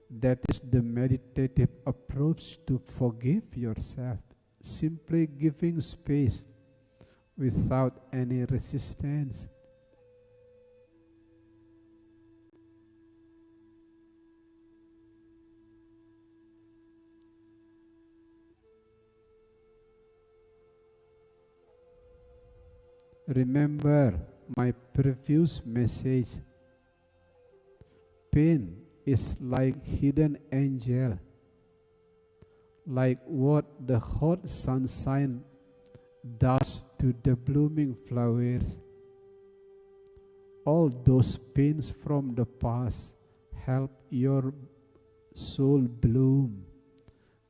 That is the meditative approach to forgive yourself. Simply giving space without any resistance. Remember my previous message. Pain is like hidden angel, like what the hot sunshine does to the blooming flowers. All those pains from the past help your soul bloom.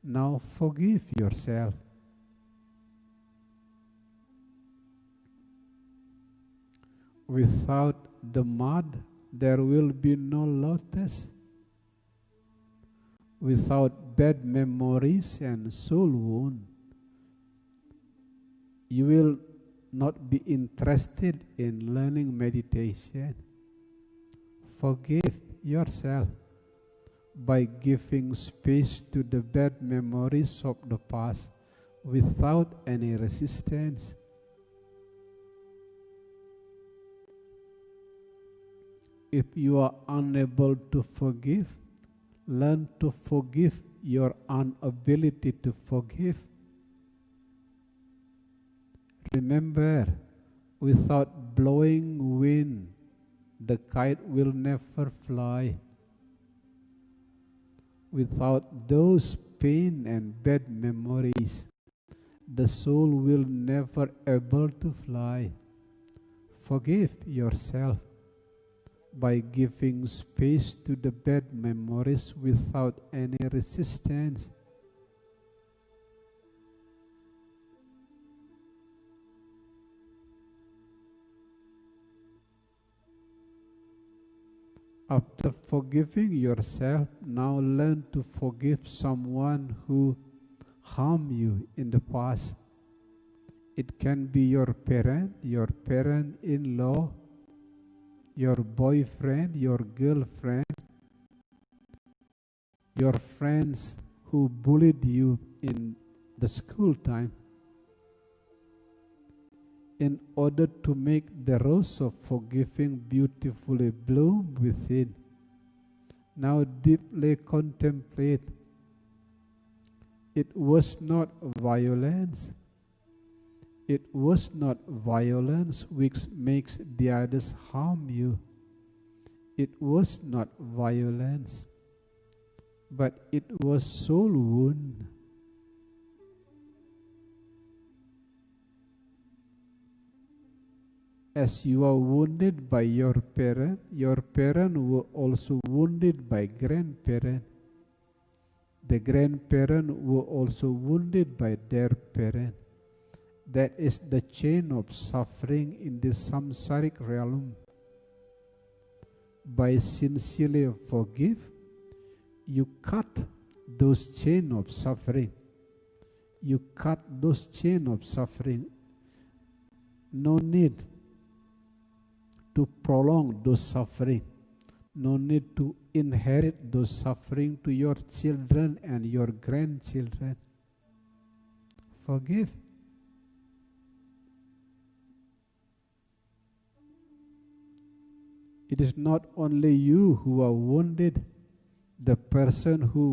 Now forgive yourself. Without the mud, there will be no lotus. Without bad memories and soul wound, you will not be interested in learning meditation. Forgive yourself by giving space to the bad memories of the past without any resistance. If you are unable to forgive, learn to forgive your inability to forgive. Remember, without blowing wind, the kite will never fly. Without those pain and bad memories, the soul will never able to fly. Forgive yourself by giving space to the bad memories without any resistance. After forgiving yourself, now learn to forgive someone who harmed you in the past. It can be your parent-in-law, your boyfriend, your girlfriend, your friends who bullied you in the school time. In order to make the rose of forgiving beautifully bloom within, now deeply contemplate. It was not violence. It was not violence which makes the others harm you. It was not violence, but it was soul wound. As you are wounded by your parent were also wounded by grandparent. The grandparent were also wounded by their parent. That is the chain of suffering in the samsaric realm. By sincerely forgive, you cut those chain of suffering. You cut those chain of suffering. No need to prolong those suffering. No need to inherit those suffering to your children and your grandchildren. forgive. It is not only you who are wounded, the person who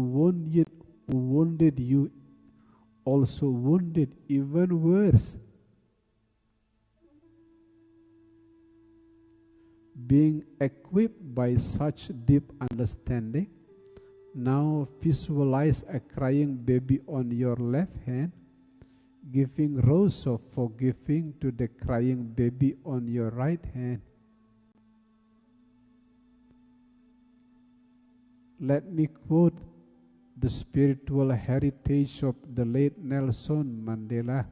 wounded you also wounded even worse. Being equipped by such deep understanding, now visualize a crying baby on your left hand, giving rose of forgiving to the crying baby on your right hand. Let me quote the spiritual heritage of the late Nelson Mandela.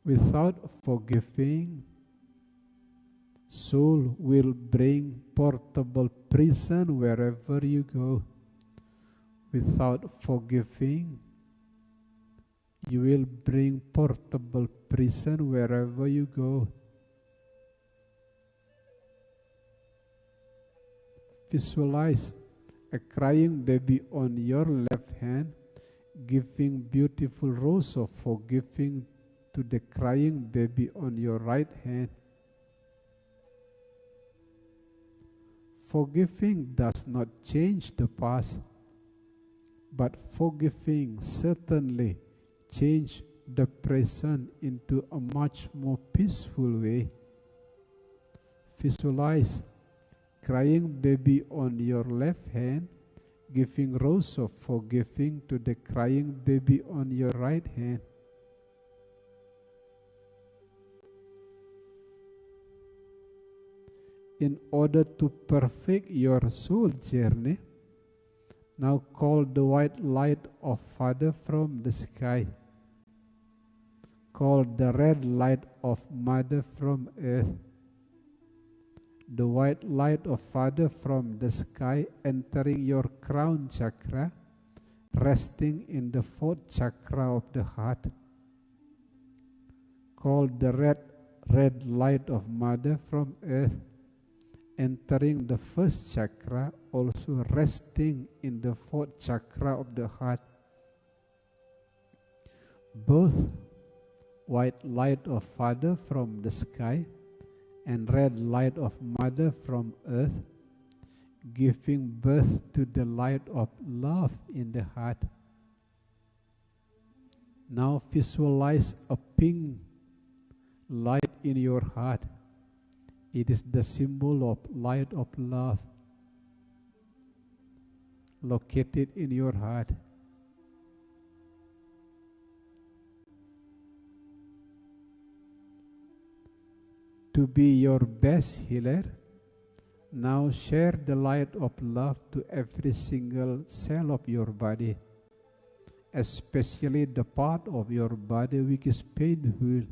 Without forgiving, soul will bring portable prison wherever you go. Without forgiving, you will bring portable prison wherever you go. Visualize a crying baby on your left hand, giving beautiful rose of forgiving to the crying baby on your right hand. Forgiving does not change the past, but forgiving certainly changes the present into a much more peaceful way. Visualize crying baby on your left hand, giving rose of forgiving to the crying baby on your right hand. In order to perfect your soul journey, now call the white light of Father from the sky. Call the red light of Mother from earth. The white light of Father from the sky entering your crown chakra, resting in the fourth chakra of the heart. Call the red light of Mother from earth, entering the first chakra, also resting in the fourth chakra of the heart. Both white light of Father from the sky and red light of Mother from earth, giving birth to the light of love in the heart. Now visualize a pink light in your heart. It is the symbol of light of love located in your heart. To be your best healer, now share the light of love to every single cell of your body, especially the part of your body which is painful.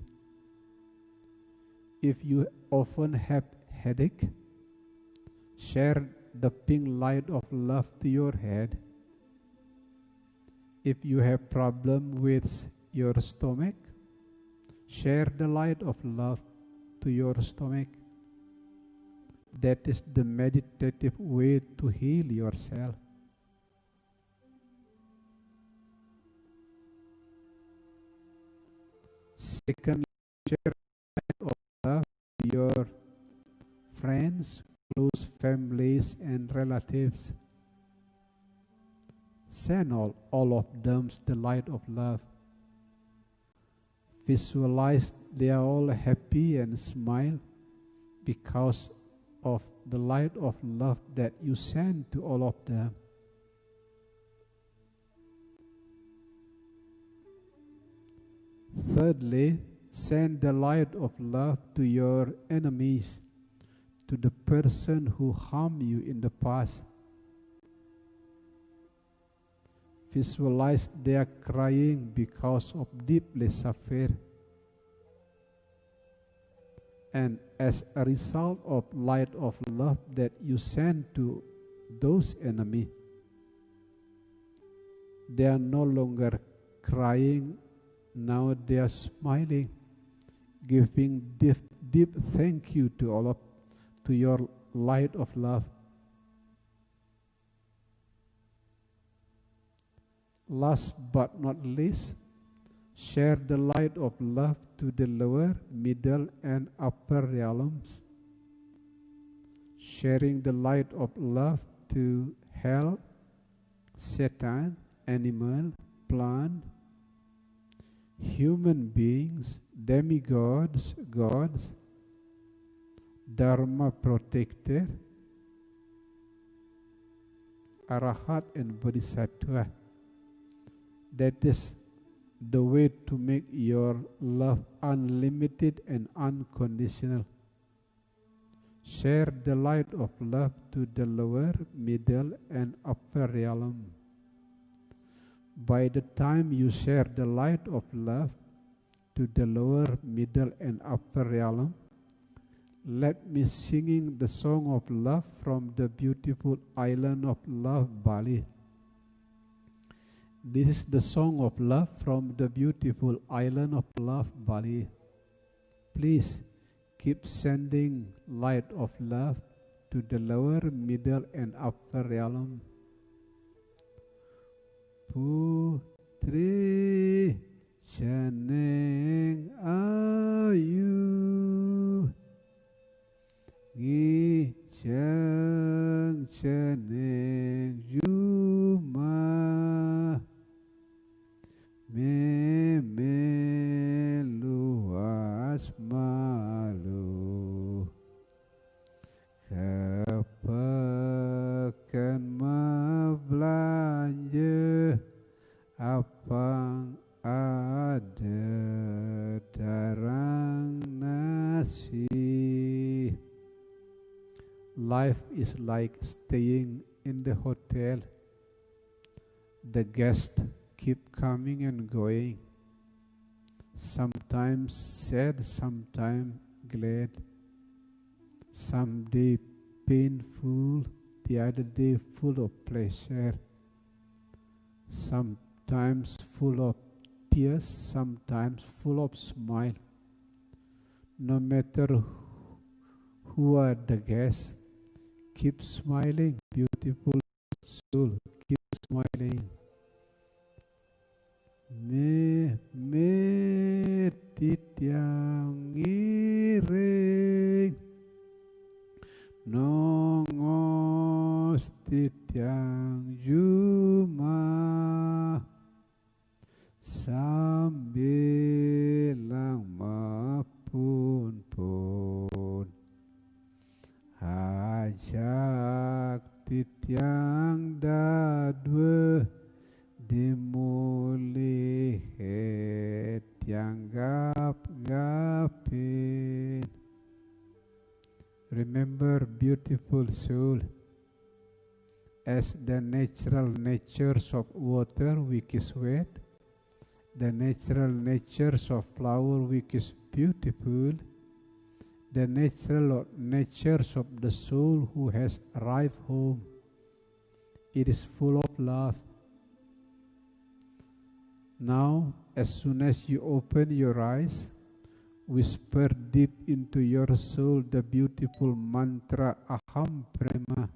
If you often have headache, share the pink light of love to your head. If you have problem with your stomach, share the light of love to your stomach. That is the meditative way to heal yourself. Secondly, share the light of love to your friends, close families and relatives. Send all of them the light of love. Visualize they are all happy and smile because of the light of love that you send to all of them. Thirdly, send the light of love to your enemies, to the person who harmed you in the past. Visualize they are crying because of deeply suffer. And as a result of light of love that you send to those enemies, they are no longer crying, now they are smiling, giving deep thank you to to your light of love. Last but not least, Share the light of love to the lower, middle, and upper realms. Sharing the light of love to hell, Satan, animal, plant, human beings, demigods, gods, Dharma protector, Arahat and Bodhisattva. That is the way to make your love unlimited and unconditional. Share the light of love to the lower, middle, and upper realm. By the time you share the light of love to the lower, middle, and upper realm, let me singing the song of love from the beautiful island of love, Bali. This is the song of love from the beautiful island of love, Bali. Please keep sending light of love to the lower, middle, and upper realm. Putri Chaneng Ayu Ngi Chang Chaneng Yuma Me luas malu Kepekan belanja apang ada darang nasi. Life is like staying in the hotel. The guests keep coming and going. Sometimes sad, sometimes glad. Some day painful, the other day full of pleasure. Sometimes full of tears, sometimes full of smile. No matter who are the guests, keep smiling, beautiful soul, keep smiling. Me titiang iring nongos titiang juma sambilang mapun-pun ajak titiang dadwe dimulih tiang gap-gapin. Remember, beautiful soul, as the natural natures of water which is wet, the natural natures of flower which is beautiful, the natural natures of the soul who has arrived home, it is full of love. Now, as soon as you open your eyes, whisper deep into your soul the beautiful mantra Aham Prema,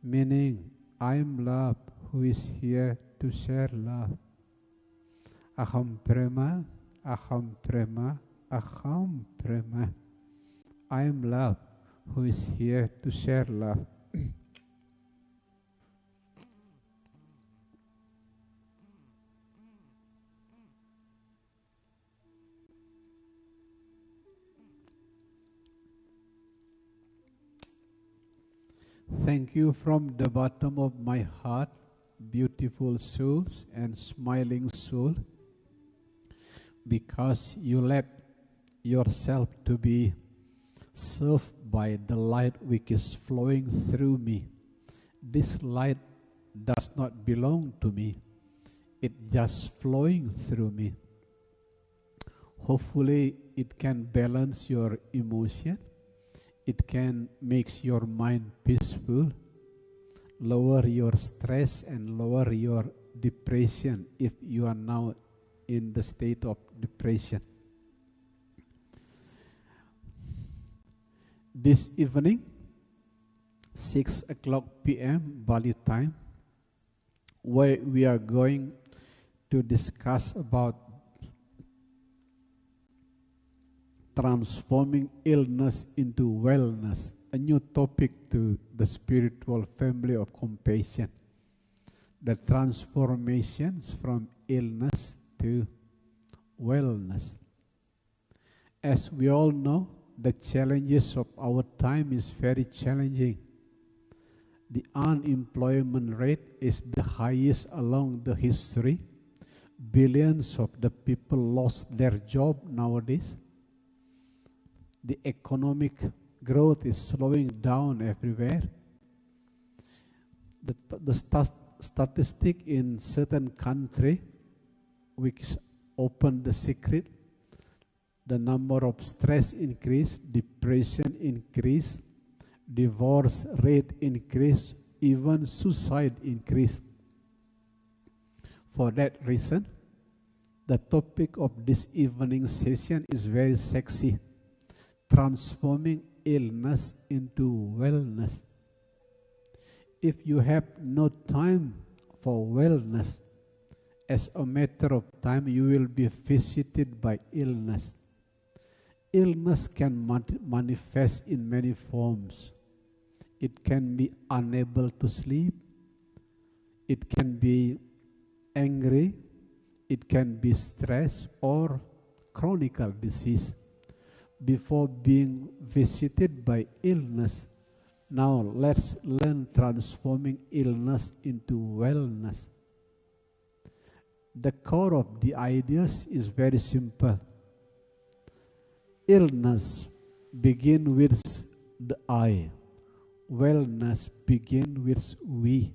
meaning I am love who is here to share love. Aham Prema, Aham Prema, Aham Prema. I am love who is here to share love. Thank you from the bottom of my heart, beautiful souls and smiling soul, because you let yourself to be served by the light which is flowing through me. This light does not belong to me. It's just flowing through me. Hopefully it can balance your emotion. It can make your mind peaceful, lower your stress and lower your depression if you are now in the state of depression. This evening, 6 o'clock p.m. Bali time, where we are going to discuss about transforming illness into wellness, a new topic to the spiritual family of compassion. The transformations from illness to wellness. As we all know, the challenges of our time is very challenging. The unemployment rate is the highest along the history. Billions of the people lost their job nowadays. The economic growth is slowing down everywhere. The statistic in certain country, which open the secret, the number of stress increase, depression increase, divorce rate increase, even suicide increase. For that reason, the topic of this evening session is very sexy. Transforming illness into wellness. If you have no time for wellness, as a matter of time you will be visited by illness. Illness can manifest in many forms. It can be unable to sleep. It can be angry. It can be stress or chronic disease. Before being visited by illness, now let's learn transforming illness into wellness. The core of the ideas is very simple. Illness begins with the I. Wellness begins with we.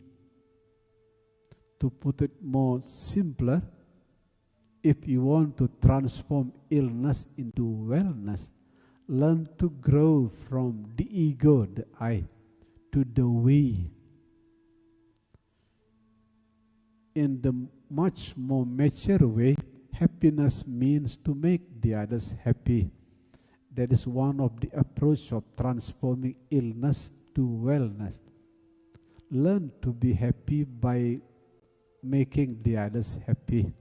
To put it more simpler, if you want to transform illness into wellness, learn to grow from the ego, the I, to the we. In the much more mature way, happiness means to make the others happy. That is one of the approach of transforming illness to wellness. Learn to be happy by making the others happy.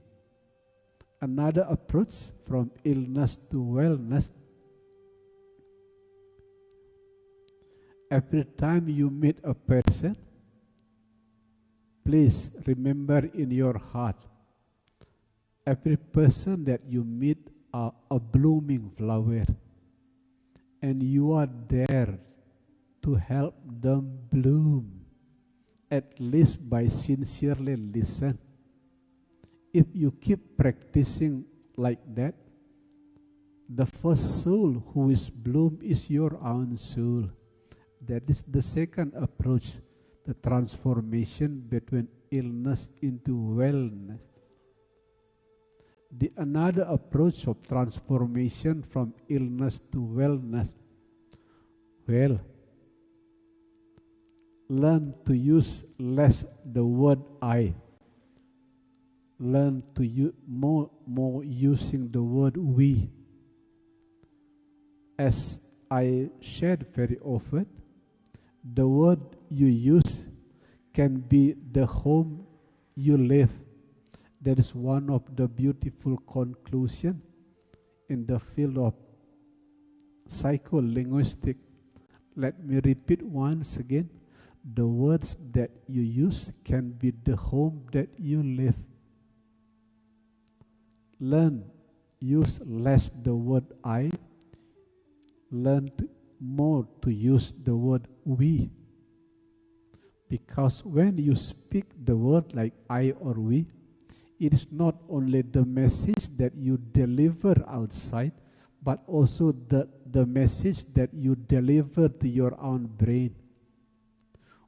Another approach from illness to wellness, every time you meet a person, please remember in your heart, every person that you meet are a blooming flower, and you are there to help them bloom, at least by sincerely listen. If you keep practicing like that, the first soul who is bloom is your own soul. That is the second approach, the transformation between illness into wellness. The another approach of transformation from illness to wellness, well, learn to use less the word I. Learn to use more using the word we. As I shared very often, the word you use can be the home you live. That is one of the beautiful conclusions in the field of psycholinguistics. Let me repeat once again. The words that you use can be the home that you live. Learn, use less the word I. Learn more to use the word we. Because when you speak the word like I or we, it is not only the message that you deliver outside, but also the message that you deliver to your own brain.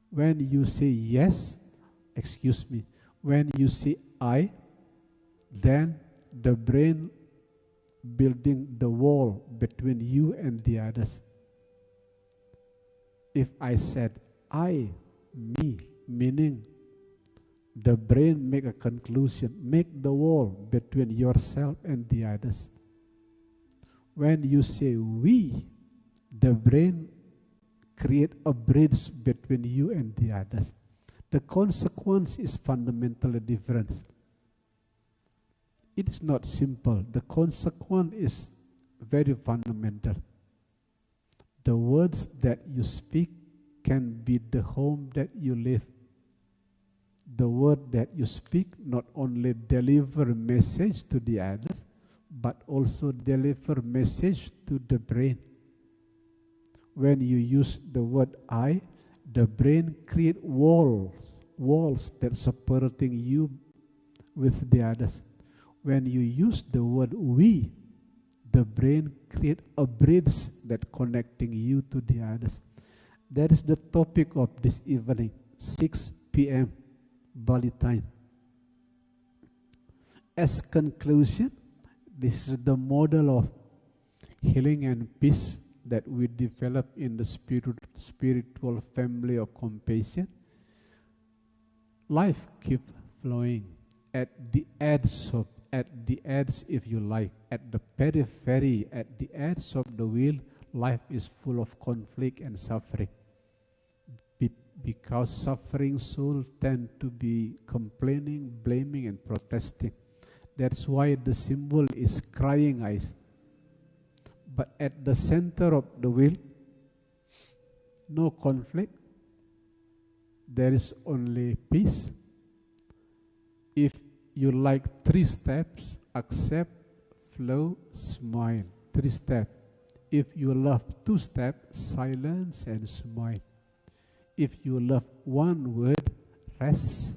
When you say yes, when you say I, then the brain building the wall between you and the others. If I said I, me, meaning the brain make a conclusion, make the wall between yourself and the others. When you say we, the brain create a bridge between you and the others. The consequence is fundamentally different. It is not simple. The consequence is very fundamental. The words that you speak can be the home that you live. The word that you speak not only deliver message to the others, but also deliver message to the brain. When you use the word I, the brain create walls that separating you with the others. When you use the word we, the brain create a bridge that connecting you to the others. That is the topic of this evening, 6 p.m. Bali time. As conclusion, this is the model of healing and peace that we develop in the spiritual family of compassion. Life keeps flowing at the edge, if you like, at the periphery, at the edge of the wheel. Life is full of conflict and suffering. Because suffering soul tend to be complaining, blaming, and protesting. That's why the symbol is crying eyes. But at the center of the wheel, no conflict. There is only peace. If you like 3 steps, accept, flow, smile. 3 steps. If you love 2 steps, silence and smile. If you love 1 word, rest.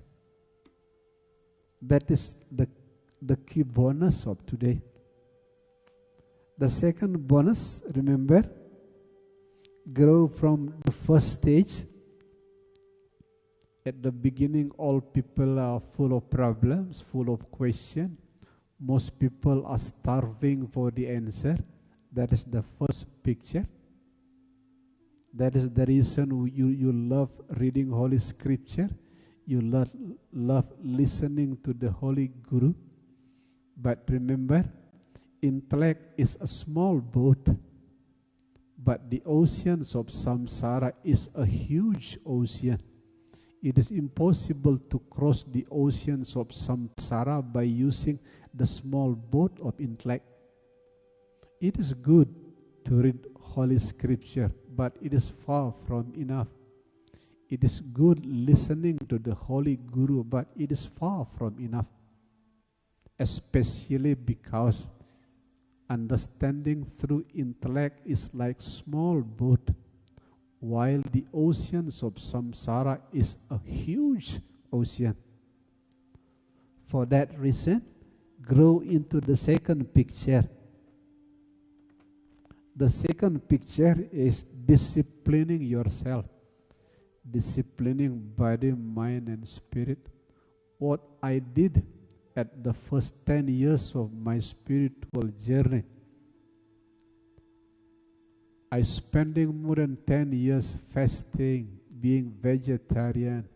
That is the key bonus of today. The second bonus, remember, grow from the first stage. At the beginning, all people are full of problems, full of questions. Most people are starving for the answer. That is the first picture. That is the reason you love reading Holy Scripture. You love listening to the Holy Guru. But remember, intellect is a small boat, but the oceans of samsara is a huge ocean. It is impossible to cross the oceans of samsara by using the small boat of intellect. It is good to read Holy Scripture, but it is far from enough. It is good listening to the Holy Guru, but it is far from enough. Especially because understanding through intellect is like small boat, while the oceans of samsara is a huge ocean. For that reason, grow into the second picture. The second picture is disciplining yourself, disciplining body, mind, and spirit. What I did at the first 10 years of my spiritual journey, I spending more than 10 years fasting, being vegetarian,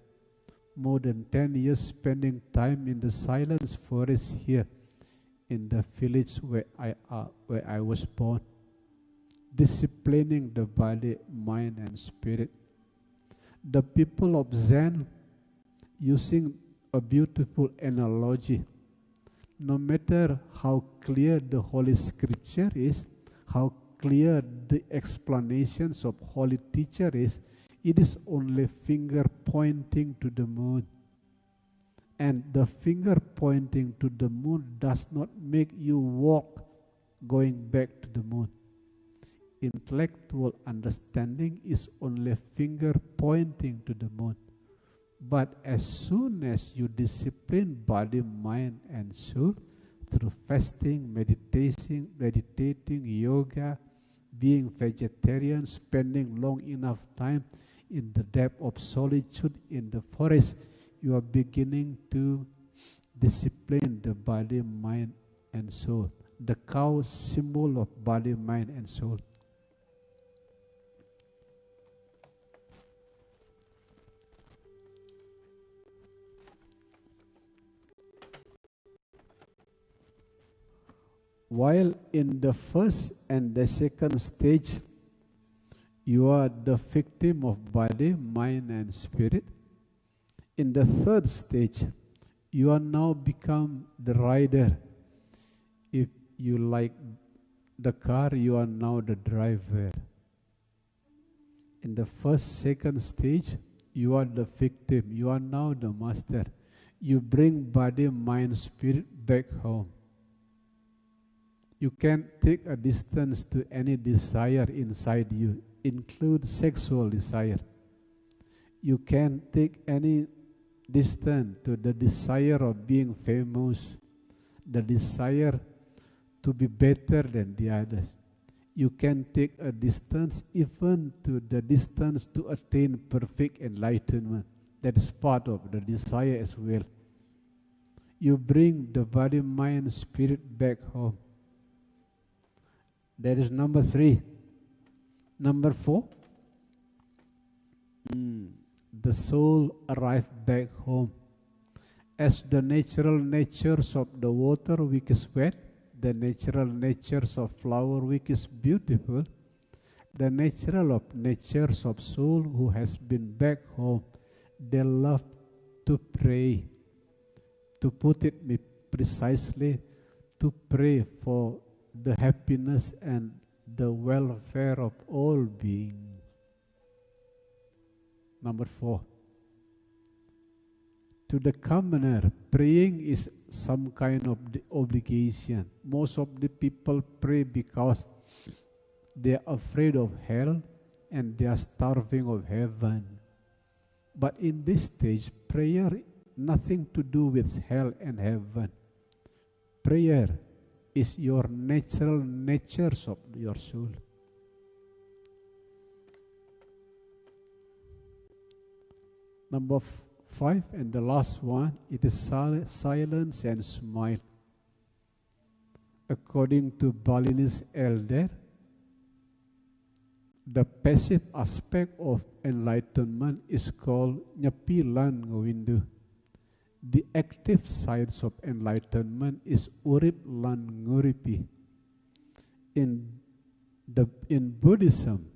more than 10 years spending time in the silence forest here in the village where I was born, disciplining the body, mind, and spirit. The people of Zen, using a beautiful analogy, no matter how clear the Holy Scripture is, how clear the explanations of Holy Teacher is, it is only finger pointing to the moon. And the finger pointing to the moon does not make you walk going back to the moon. Intellectual understanding is only finger pointing to the moon. But as soon as you discipline body, mind, and soul through fasting, meditating, yoga, being vegetarian, spending long enough time in the depth of solitude in the forest, you are beginning to discipline the body, mind, and soul. The cow, symbol of body, mind, and soul. While in the first and the second stage, you are the victim of body, mind, and spirit. In the third stage, you are now become the rider. If you like the car, you are now the driver. In the first, second stage, you are the victim. You are now the master. You bring body, mind, spirit back home. You can take a distance to any desire inside you, include sexual desire. You can take any distance to the desire of being famous, the desire to be better than the others. You can take a distance even to the distance to attain perfect enlightenment. That is part of the desire as well. You bring the body, mind, spirit back home. That is number 3. Number 4, the soul arrives back home. As the natural natures of the water which is wet, the natural natures of flower which is beautiful, the natural natures of soul who has been back home, they love to pray. To put it precisely, to pray for the happiness and the welfare of all beings. Number 4. To the commoner, praying is some kind of obligation. Most of the people pray because they are afraid of hell and they are starving of heaven. But in this stage, prayer nothing to do with hell and heaven. Prayer is your natural natures of your soul. Number 5 and the last one, it is silence and smile. According to Balinese elder, the passive aspect of enlightenment is called Nyepi lan ngewindu. The active sides of enlightenment is urip lan nguripi. In Buddhism,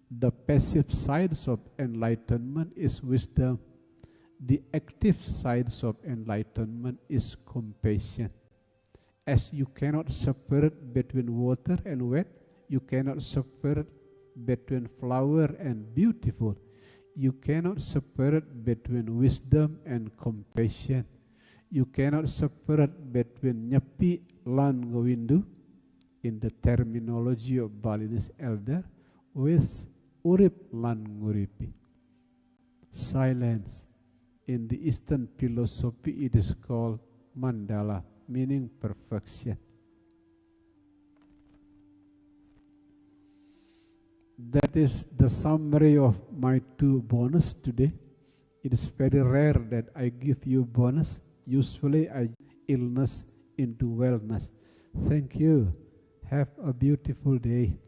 the passive sides of enlightenment is wisdom. The active sides of enlightenment is compassion. As you cannot separate between water and wet, you cannot separate between flower and beautiful. You cannot separate between wisdom and compassion. You cannot separate between nyepi lan ngewindu, in the terminology of Balinese elder, with urip lan nguripi. Silence. In the Eastern philosophy, it is called mandala, meaning perfection. That is the summary of my 2 bonus today. It is very rare that I give you bonus. Usually I illness into wellness. Thank you. Have a beautiful day.